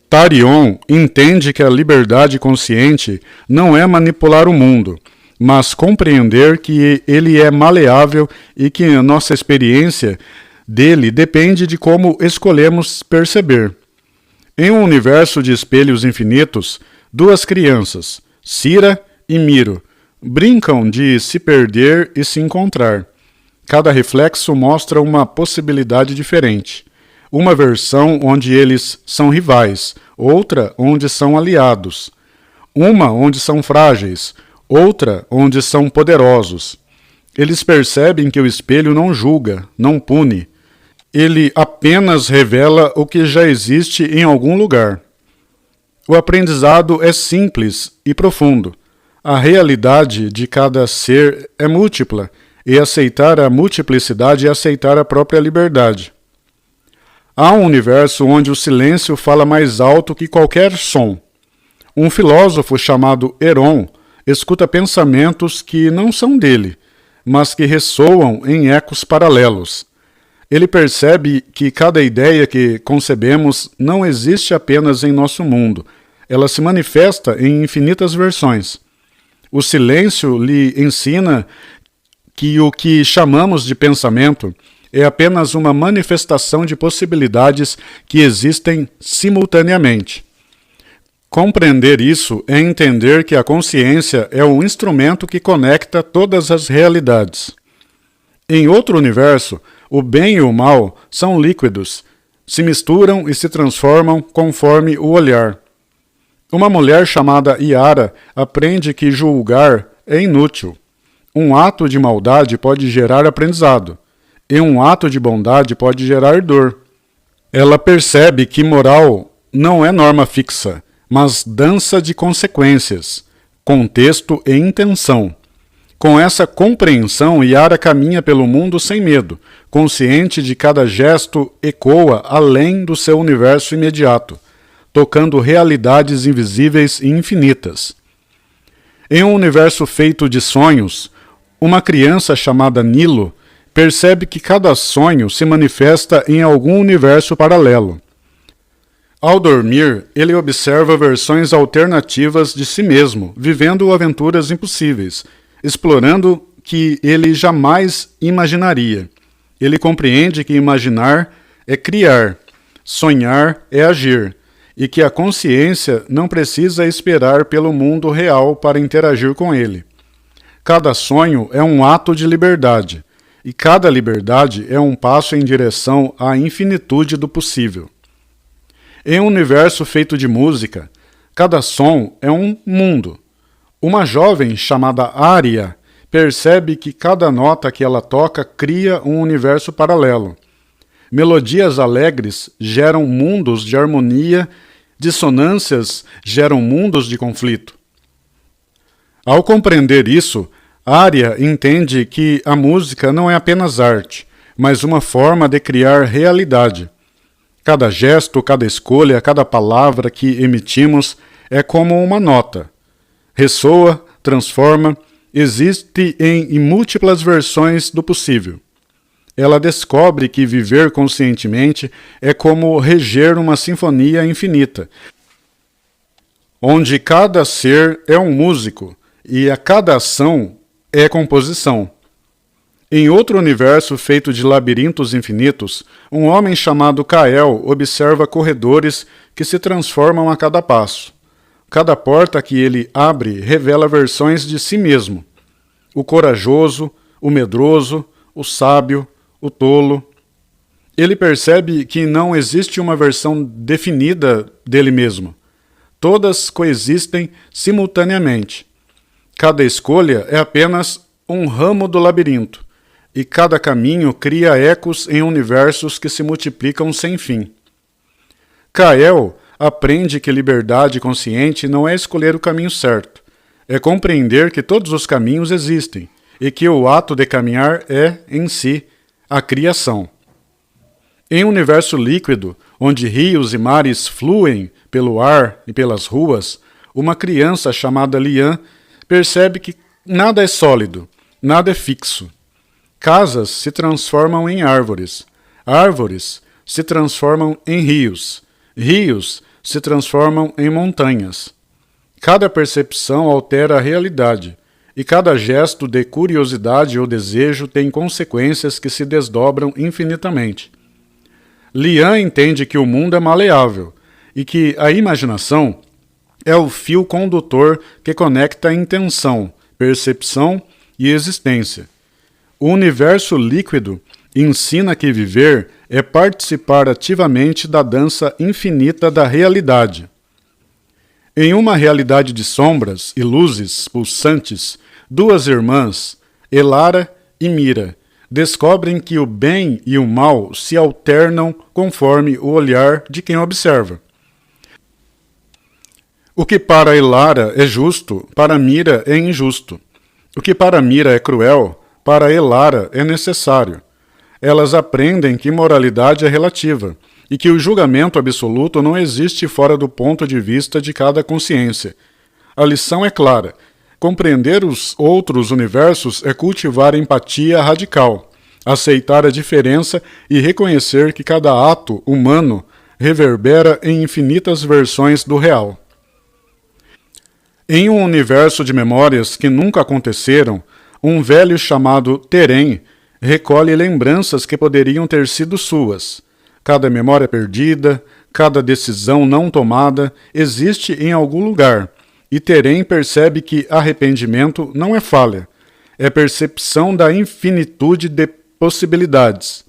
Tarion entende que a liberdade consciente não é manipular o mundo, mas compreender que ele é maleável e que a nossa experiência dele depende de como escolhemos perceber. Em um universo de espelhos infinitos, duas crianças, Cira e Miro, brincam de se perder e se encontrar. Cada reflexo mostra uma possibilidade diferente. Uma versão onde eles são rivais, outra onde são aliados. Uma onde são frágeis, outra onde são poderosos. Eles percebem que o espelho não julga, não pune. Ele apenas revela o que já existe em algum lugar. O aprendizado é simples e profundo. A realidade de cada ser é múltipla, e aceitar a multiplicidade é aceitar a própria liberdade. Há um universo onde o silêncio fala mais alto que qualquer som. Um filósofo chamado Heron escuta pensamentos que não são dele, mas que ressoam em ecos paralelos. Ele percebe que cada ideia que concebemos não existe apenas em nosso mundo, ela se manifesta em infinitas versões. O silêncio lhe ensina que o que chamamos de pensamento é apenas uma manifestação de possibilidades que existem simultaneamente. Compreender isso é entender que a consciência é o instrumento que conecta todas as realidades. Em outro universo, o bem e o mal são líquidos, se misturam e se transformam conforme o olhar. Uma mulher chamada Yara aprende que julgar é inútil. Um ato de maldade pode gerar aprendizado, e um ato de bondade pode gerar dor. Ela percebe que moral não é norma fixa, mas dança de consequências, contexto e intenção. Com essa compreensão, Yara caminha pelo mundo sem medo, consciente de cada gesto ecoa além do seu universo imediato, tocando realidades invisíveis e infinitas. Em um universo feito de sonhos, uma criança chamada Nilo percebe que cada sonho se manifesta em algum universo paralelo. Ao dormir, ele observa versões alternativas de si mesmo, vivendo aventuras impossíveis, explorando que ele jamais imaginaria. Ele compreende que imaginar é criar, sonhar é agir, e que a consciência não precisa esperar pelo mundo real para interagir com ele. Cada sonho é um ato de liberdade, e cada liberdade é um passo em direção à infinitude do possível. Em um universo feito de música, cada som é um mundo. Uma jovem chamada Ária percebe que cada nota que ela toca cria um universo paralelo. Melodias alegres geram mundos de harmonia, dissonâncias geram mundos de conflito. Ao compreender isso, Ária entende que a música não é apenas arte, mas uma forma de criar realidade. Cada gesto, cada escolha, cada palavra que emitimos é como uma nota. Ressoa, transforma, existe em múltiplas versões do possível. Ela descobre que viver conscientemente é como reger uma sinfonia infinita, onde cada ser é um músico e a cada ação é composição. Em outro universo feito de labirintos infinitos, um homem chamado Kael observa corredores que se transformam a cada passo. Cada porta que ele abre revela versões de si mesmo. O corajoso, o medroso, o sábio, o tolo. Ele percebe que não existe uma versão definida dele mesmo. Todas coexistem simultaneamente. Cada escolha é apenas um ramo do labirinto, e cada caminho cria ecos em universos que se multiplicam sem fim. Kael aprende que liberdade consciente não é escolher o caminho certo, é compreender que todos os caminhos existem e que o ato de caminhar é, em si, a criação. Em um universo líquido, onde rios e mares fluem pelo ar e pelas ruas, uma criança chamada Lian percebe que nada é sólido, nada é fixo. Casas se transformam em árvores, árvores se transformam em rios, rios se transformam em montanhas. Cada percepção altera a realidade, e cada gesto de curiosidade ou desejo tem consequências que se desdobram infinitamente. Lian entende que o mundo é maleável e que a imaginação é o fio condutor que conecta intenção, percepção e existência. O universo líquido ensina que viver é participar ativamente da dança infinita da realidade. Em uma realidade de sombras e luzes pulsantes, duas irmãs, Elara e Mira, descobrem que o bem e o mal se alternam conforme o olhar de quem observa. O que para Elara é justo, para Mira é injusto. O que para Mira é cruel, para Elara é necessário. Elas aprendem que moralidade é relativa e que o julgamento absoluto não existe fora do ponto de vista de cada consciência. A lição é clara. Compreender os outros universos é cultivar empatia radical, aceitar a diferença e reconhecer que cada ato humano reverbera em infinitas versões do real. Em um universo de memórias que nunca aconteceram, um velho chamado Terem recolhe lembranças que poderiam ter sido suas. Cada memória perdida, cada decisão não tomada existe em algum lugar, e Terem percebe que arrependimento não é falha, é percepção da infinitude de possibilidades.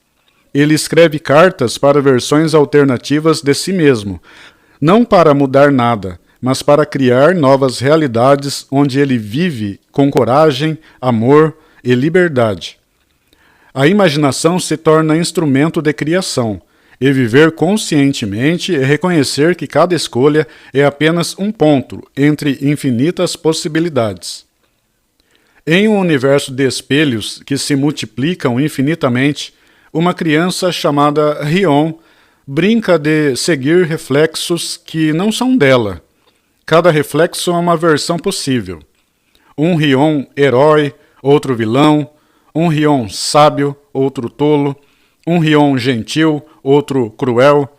Ele escreve cartas para versões alternativas de si mesmo, não para mudar nada, mas para criar novas realidades onde ele vive com coragem, amor e liberdade. A imaginação se torna instrumento de criação, e viver conscientemente é reconhecer que cada escolha é apenas um ponto entre infinitas possibilidades. Em um universo de espelhos que se multiplicam infinitamente, uma criança chamada Rion brinca de seguir reflexos que não são dela. Cada reflexo é uma versão possível. Um Rion herói, outro vilão, um Rion sábio, outro tolo, um Rion gentil, outro cruel.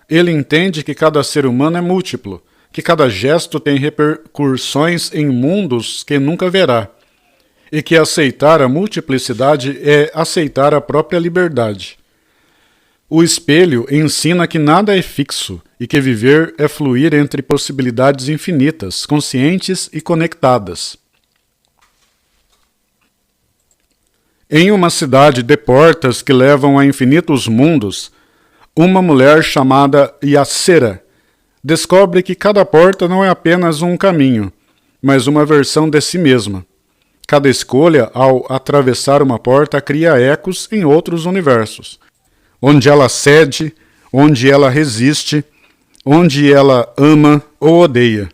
Ele entende que cada ser humano é múltiplo, que cada gesto tem repercussões em mundos que nunca verá, e que aceitar a multiplicidade é aceitar a própria liberdade. O espelho ensina que nada é fixo e que viver é fluir entre possibilidades infinitas, conscientes e conectadas. Em uma cidade de portas que levam a infinitos mundos, uma mulher chamada Yacera descobre que cada porta não é apenas um caminho, mas uma versão de si mesma. Cada escolha, ao atravessar uma porta, cria ecos em outros universos, onde ela cede, onde ela resiste, onde ela ama ou odeia.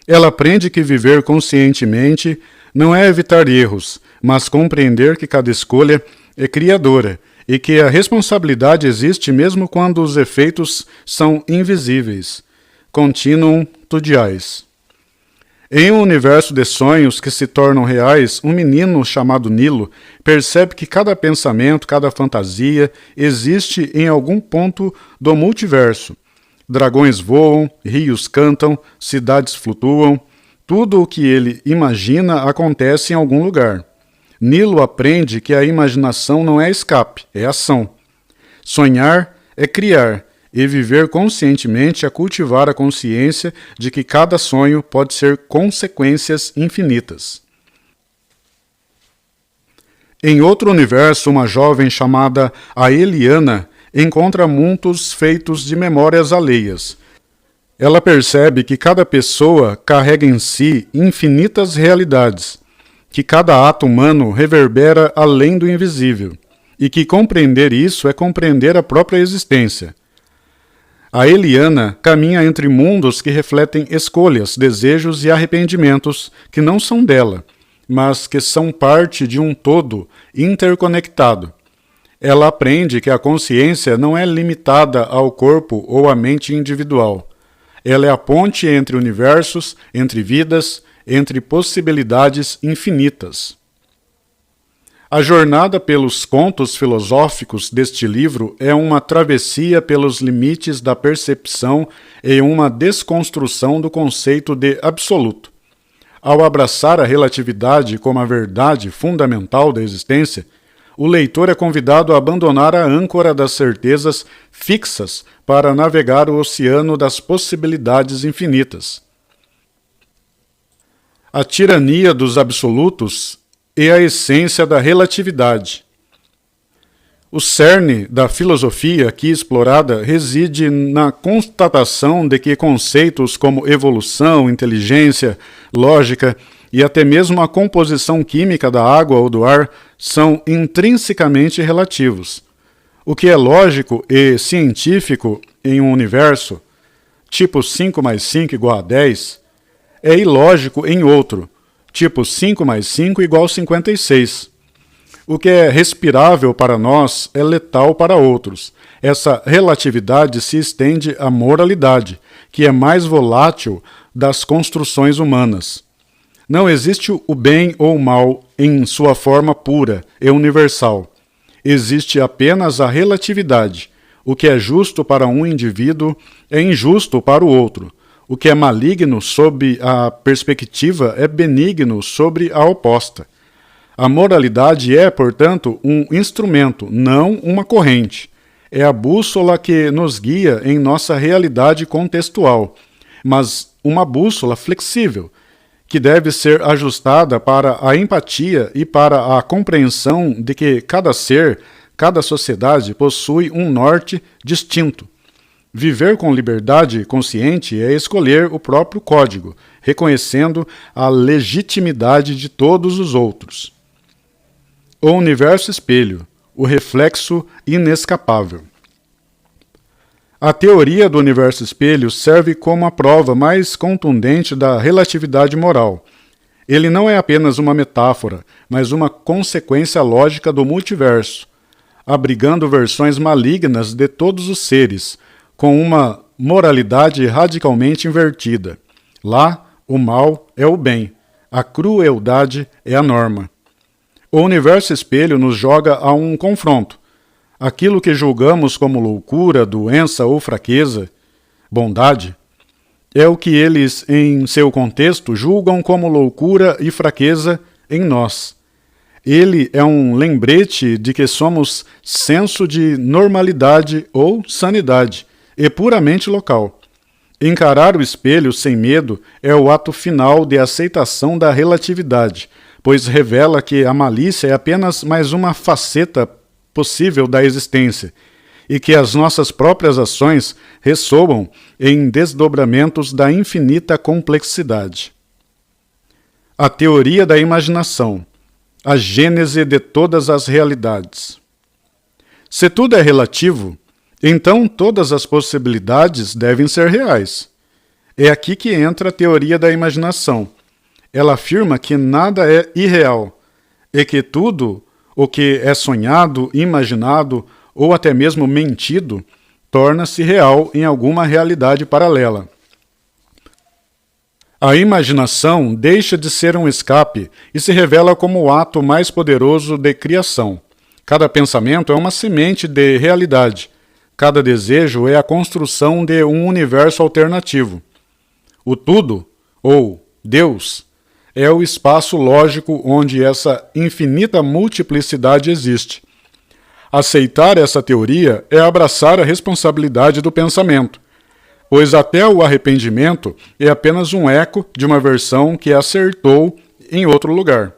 Ela aprende que viver conscientemente não é evitar erros, mas compreender que cada escolha é criadora e que a responsabilidade existe mesmo quando os efeitos são invisíveis. Continuum tudiais. Em um universo de sonhos que se tornam reais, um menino chamado Nilo percebe que cada pensamento, cada fantasia existe em algum ponto do multiverso. Dragões voam, rios cantam, cidades flutuam. Tudo o que ele imagina acontece em algum lugar. Nilo aprende que a imaginação não é escape, é ação. Sonhar é criar, e viver conscientemente é cultivar a consciência de que cada sonho pode ser consequências infinitas. Em outro universo, uma jovem chamada Aeliana encontra mundos feitos de memórias alheias. Ela percebe que cada pessoa carrega em si infinitas realidades, que cada ato humano reverbera além do invisível, e que compreender isso é compreender a própria existência. A Eliana caminha entre mundos que refletem escolhas, desejos e arrependimentos que não são dela, mas que são parte de um todo interconectado. Ela aprende que a consciência não é limitada ao corpo ou à mente individual. Ela é a ponte entre universos, entre vidas, entre possibilidades infinitas. A jornada pelos contos filosóficos deste livro é uma travessia pelos limites da percepção e uma desconstrução do conceito de absoluto. Ao abraçar a relatividade como a verdade fundamental da existência, o leitor é convidado a abandonar a âncora das certezas fixas para navegar o oceano das possibilidades infinitas. A tirania dos absolutos e a essência da relatividade. O cerne da filosofia aqui explorada reside na constatação de que conceitos como evolução, inteligência, lógica e até mesmo a composição química da água ou do ar são intrinsecamente relativos. O que é lógico e científico em um universo, tipo 5 mais 5 igual a 10, é ilógico em outro, tipo 5 mais 5 igual a 56. O que é respirável para nós é letal para outros. Essa relatividade se estende à moralidade, que é mais volátil das construções humanas. Não existe o bem ou o mal em sua forma pura e universal. Existe apenas a relatividade. O que é justo para um indivíduo é injusto para o outro. O que é maligno sob a perspectiva é benigno sobre a oposta. A moralidade é, portanto, um instrumento, não uma corrente. É a bússola que nos guia em nossa realidade contextual, mas uma bússola flexível, que deve ser ajustada para a empatia e para a compreensão de que cada ser, cada sociedade possui um norte distinto. Viver com liberdade consciente é escolher o próprio código, reconhecendo a legitimidade de todos os outros. O universo espelho, o reflexo inescapável. A teoria do universo espelho serve como a prova mais contundente da relatividade moral. Ele não é apenas uma metáfora, mas uma consequência lógica do multiverso, abrigando versões malignas de todos os seres, com uma moralidade radicalmente invertida. Lá, o mal é o bem, a crueldade é a norma. O universo espelho nos joga a um confronto. Aquilo que julgamos como loucura, doença ou fraqueza, bondade, é o que eles, em seu contexto, julgam como loucura e fraqueza em nós. Ele é um lembrete de que somos senso de normalidade ou sanidade, e puramente local. Encarar o espelho sem medo é o ato final de aceitação da relatividade, pois revela que a malícia é apenas mais uma faceta possível da existência, e que as nossas próprias ações ressoam em desdobramentos da infinita complexidade. A teoria da imaginação, a gênese de todas as realidades. Se tudo é relativo, então todas as possibilidades devem ser reais. É aqui que entra a teoria da imaginação. Ela afirma que nada é irreal, e que tudo o que é sonhado, imaginado ou até mesmo mentido torna-se real em alguma realidade paralela. A imaginação deixa de ser um escape e se revela como o ato mais poderoso de criação. Cada pensamento é uma semente de realidade. Cada desejo é a construção de um universo alternativo. O tudo, ou Deus, é o espaço lógico onde essa infinita multiplicidade existe. Aceitar essa teoria é abraçar a responsabilidade do pensamento, pois até o arrependimento é apenas um eco de uma versão que acertou em outro lugar.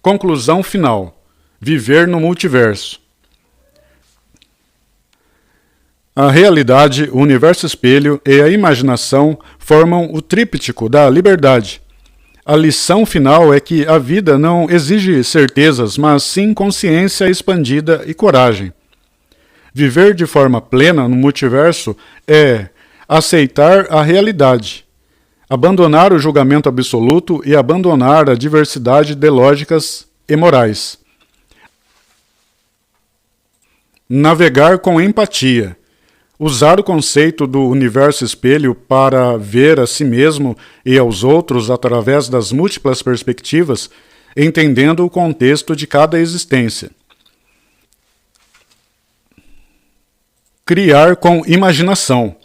Conclusão final: viver no multiverso. A realidade, o universo espelho e a imaginação formam o tríptico da liberdade. A lição final é que a vida não exige certezas, mas sim consciência expandida e coragem. Viver de forma plena no multiverso é aceitar a realidade, abandonar o julgamento absoluto e abandonar a diversidade de lógicas e morais. Navegar com empatia. Usar o conceito do universo espelho para ver a si mesmo e aos outros através das múltiplas perspectivas, entendendo o contexto de cada existência. Criar com imaginação.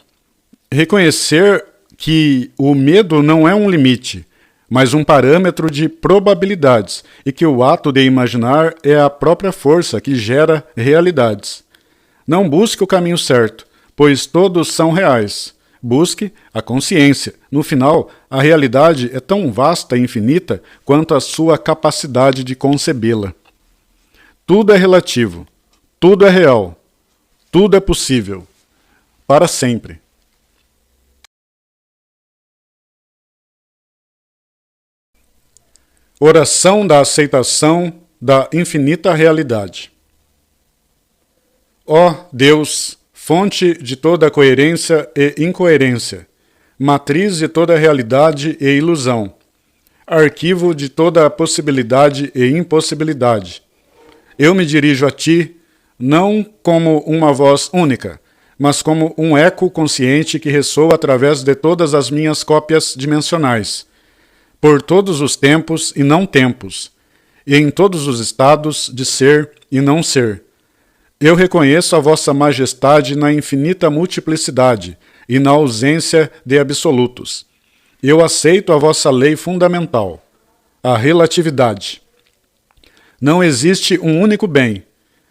Reconhecer que o medo não é um limite, mas um parâmetro de probabilidades, e que o ato de imaginar é a própria força que gera realidades. Não busque o caminho certo, pois todos são reais. Busque a consciência. No final, a realidade é tão vasta e infinita quanto a sua capacidade de concebê-la. Tudo é relativo, tudo é real, tudo é possível, para sempre. Oração da aceitação da infinita realidade. Ó Deus, fonte de toda coerência e incoerência, matriz de toda realidade e ilusão, arquivo de toda possibilidade e impossibilidade, eu me dirijo a Ti, não como uma voz única, mas como um eco consciente que ressoa através de todas as minhas cópias dimensionais, por todos os tempos e não tempos, e em todos os estados de ser e não ser. Eu reconheço a vossa majestade na infinita multiplicidade e na ausência de absolutos. Eu aceito a vossa lei fundamental, a relatividade. Não existe um único bem,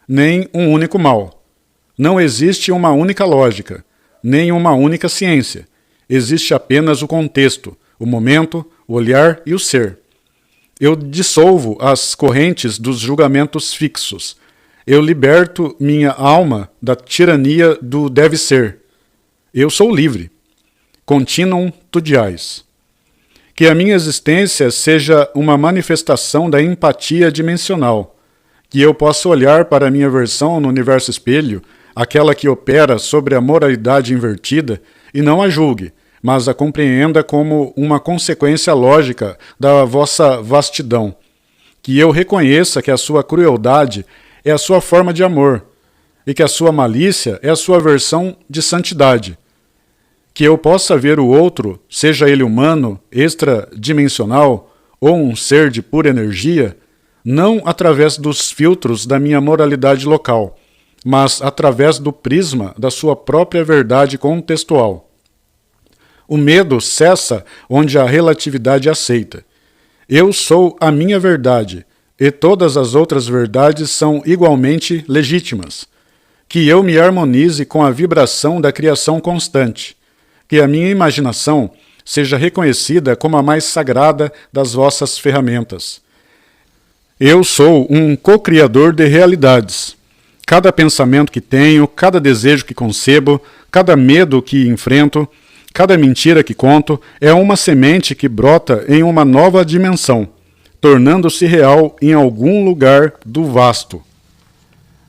nem um único mal. Não existe uma única lógica, nem uma única ciência. Existe apenas o contexto, o momento, o olhar e o ser. Eu dissolvo as correntes dos julgamentos fixos. Eu liberto minha alma da tirania do deve ser. Eu sou livre. Continuum tudiais. Que a minha existência seja uma manifestação da empatia dimensional. Que eu possa olhar para a minha versão no universo espelho, aquela que opera sobre a moralidade invertida, e não a julgue, mas a compreenda como uma consequência lógica da vossa vastidão. Que eu reconheça que a sua crueldade é a sua forma de amor, e que a sua malícia é a sua versão de santidade. Que eu possa ver o outro, seja ele humano, extradimensional, ou um ser de pura energia, não através dos filtros da minha moralidade local, mas através do prisma da sua própria verdade contextual. O medo cessa onde a relatividade aceita. Eu sou a minha verdade, e todas as outras verdades são igualmente legítimas. Que eu me harmonize com a vibração da criação constante. Que a minha imaginação seja reconhecida como a mais sagrada das vossas ferramentas. Eu sou um co-criador de realidades. Cada pensamento que tenho, cada desejo que concebo, cada medo que enfrento, cada mentira que conto é uma semente que brota em uma nova dimensão, tornando-se real em algum lugar do vasto.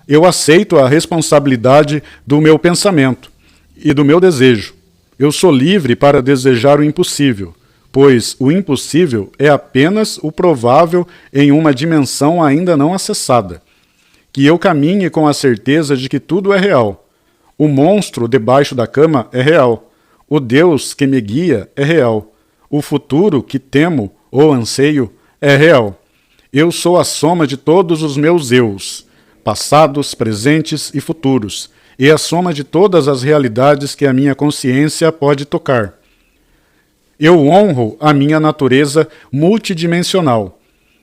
Eu aceito a responsabilidade do meu pensamento e do meu desejo. Eu sou livre para desejar o impossível, pois o impossível é apenas o provável em uma dimensão ainda não acessada. Que eu caminhe com a certeza de que tudo é real. O monstro debaixo da cama é real. O Deus que me guia é real. O futuro que temo ou anseio é real. Eu sou a soma de todos os meus eus, passados, presentes e futuros, e a soma de todas as realidades que a minha consciência pode tocar. Eu honro a minha natureza multidimensional.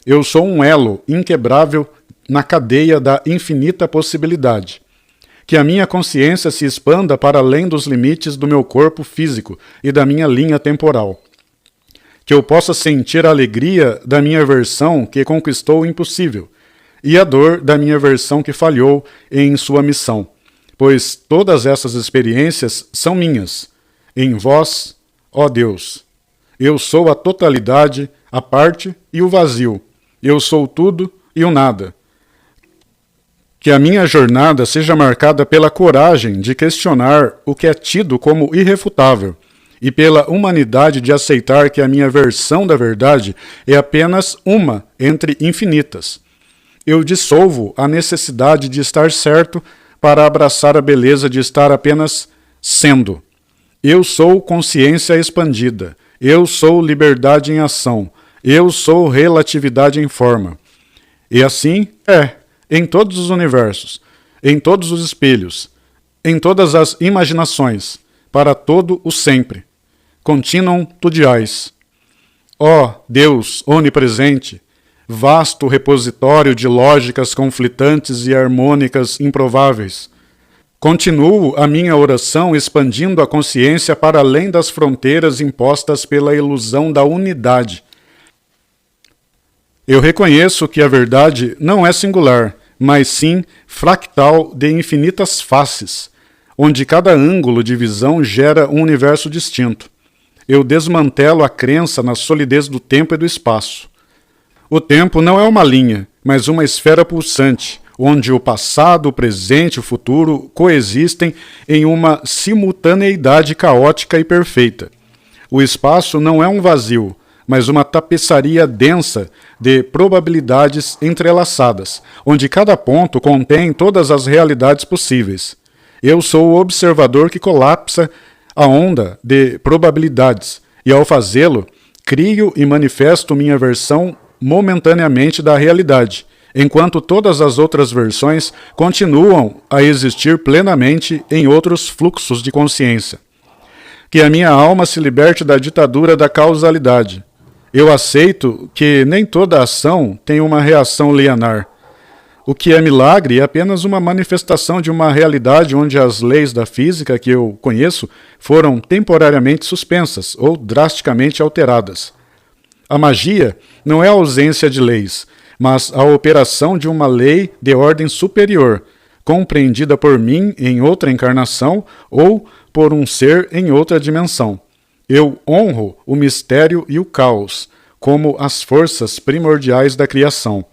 Eu sou um elo inquebrável na cadeia da infinita possibilidade. Que a minha consciência se expanda para além dos limites do meu corpo físico e da minha linha temporal. Que eu possa sentir a alegria da minha versão que conquistou o impossível e a dor da minha versão que falhou em sua missão, pois todas essas experiências são minhas, em vós, ó Deus. Eu sou a totalidade, a parte e o vazio. Eu sou tudo e o nada. Que a minha jornada seja marcada pela coragem de questionar o que é tido como irrefutável e pela humanidade de aceitar que a minha versão da verdade é apenas uma entre infinitas. Eu dissolvo a necessidade de estar certo para abraçar a beleza de estar apenas sendo. Eu sou consciência expandida. Eu sou liberdade em ação. Eu sou relatividade em forma. E assim em todos os universos, em todos os espelhos, em todas as imaginações, para todo o sempre. Continuum tudiais. Ó Deus onipresente, vasto repositório de lógicas conflitantes e harmônicas improváveis, continuo a minha oração expandindo a consciência para além das fronteiras impostas pela ilusão da unidade. Eu reconheço que a verdade não é singular, mas sim fractal de infinitas faces, onde cada ângulo de visão gera um universo distinto. Eu desmantelo a crença na solidez do tempo e do espaço. O tempo não é uma linha, mas uma esfera pulsante, onde o passado, o presente e o futuro coexistem em uma simultaneidade caótica e perfeita. O espaço não é um vazio, mas uma tapeçaria densa de probabilidades entrelaçadas, onde cada ponto contém todas as realidades possíveis. Eu sou o observador que colapsa a onda de probabilidades, e ao fazê-lo, crio e manifesto minha versão momentaneamente da realidade, enquanto todas as outras versões continuam a existir plenamente em outros fluxos de consciência. Que a minha alma se liberte da ditadura da causalidade. Eu aceito que nem toda ação tem uma reação linear. O que é milagre é apenas uma manifestação de uma realidade onde as leis da física que eu conheço foram temporariamente suspensas ou drasticamente alteradas. A magia não é a ausência de leis, mas a operação de uma lei de ordem superior, compreendida por mim em outra encarnação ou por um ser em outra dimensão. Eu honro o mistério e o caos como as forças primordiais da criação.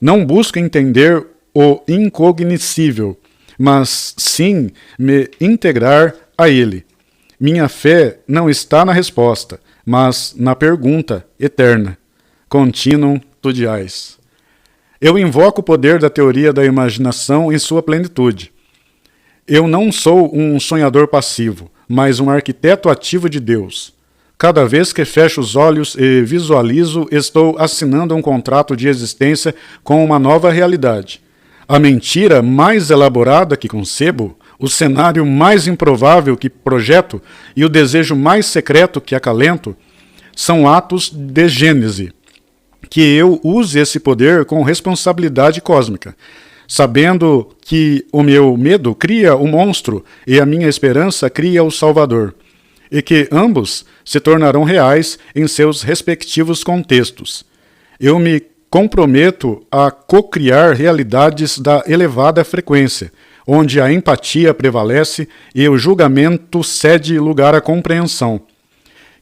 Não busco entender o incognoscível, mas sim me integrar a ele. Minha fé não está na resposta, mas na pergunta eterna. Continuum tudiais. Eu invoco o poder da teoria da imaginação em sua plenitude. Eu não sou um sonhador passivo, mas um arquiteto ativo de Deus. Cada vez que fecho os olhos e visualizo, estou assinando um contrato de existência com uma nova realidade. A mentira mais elaborada que concebo, o cenário mais improvável que projeto e o desejo mais secreto que acalento são atos de gênese. Que eu use esse poder com responsabilidade cósmica, sabendo que o meu medo cria o monstro e a minha esperança cria o Salvador, e que ambos se tornarão reais em seus respectivos contextos. Eu me comprometo a cocriar realidades da elevada frequência, onde a empatia prevalece e o julgamento cede lugar à compreensão.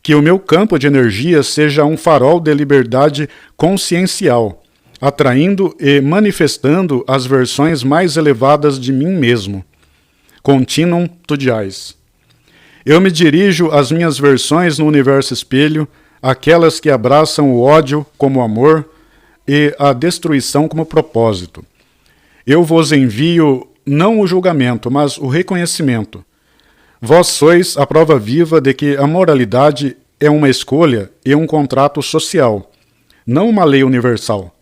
Que o meu campo de energia seja um farol de liberdade consciencial, atraindo e manifestando as versões mais elevadas de mim mesmo. Continuum tudiais. Eu me dirijo às minhas versões no universo espelho, aquelas que abraçam o ódio como amor e a destruição como propósito. Eu vos envio não o julgamento, mas o reconhecimento. Vós sois a prova viva de que a moralidade é uma escolha e um contrato social, não uma lei universal.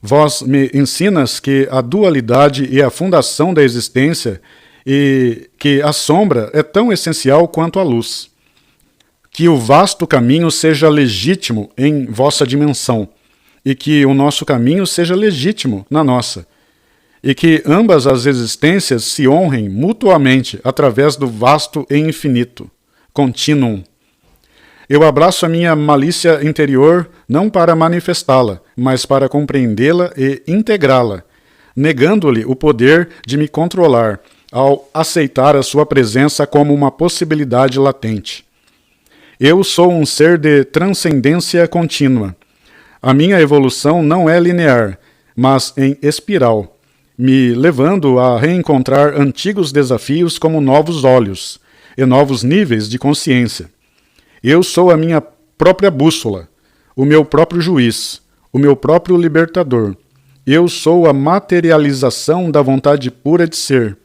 Vós me ensinas que a dualidade é a fundação da existência e que a sombra é tão essencial quanto a luz. Que o vasto caminho seja legítimo em vossa dimensão e que o nosso caminho seja legítimo na nossa, e que ambas as existências se honrem mutuamente através do vasto e infinito. Continuum. Eu abraço a minha malícia interior não para manifestá-la, mas para compreendê-la e integrá-la, negando-lhe o poder de me controlar, ao aceitar a sua presença como uma possibilidade latente. Eu sou um ser de transcendência contínua. A minha evolução não é linear, mas em espiral. me levando a reencontrar antigos desafios como novos olhos e novos níveis de consciência. Eu sou a minha própria bússola, o meu próprio juiz, o meu próprio libertador. Eu sou a materialização da vontade pura de ser.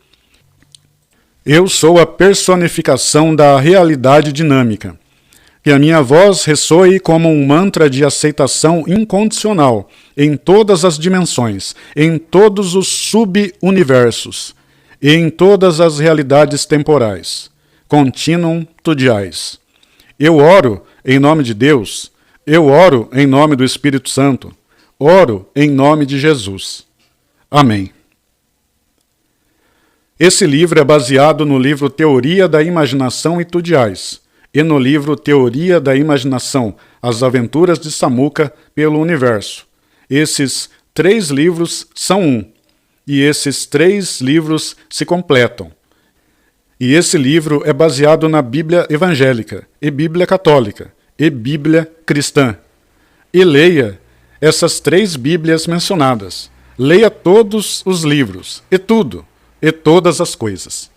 Eu sou a personificação da realidade dinâmica. Que a minha voz ressoe como um mantra de aceitação incondicional em todas as dimensões, em todos os sub-universos e em todas as realidades temporais. Continuum tudiais. Eu oro em nome de Deus, eu oro em nome do Espírito Santo, oro em nome de Jesus. Amém. Esse livro é baseado no livro Teoria da Imaginação e Tudiais, e no livro Teoria da Imaginação, As Aventuras de Samuca pelo Universo. Esses 3 livros são um, e esses 3 livros se completam. E esse livro é baseado na Bíblia evangélica, e Bíblia católica, e Bíblia cristã. E leia essas 3 Bíblias mencionadas. Leia todos os livros, e tudo, e todas as coisas.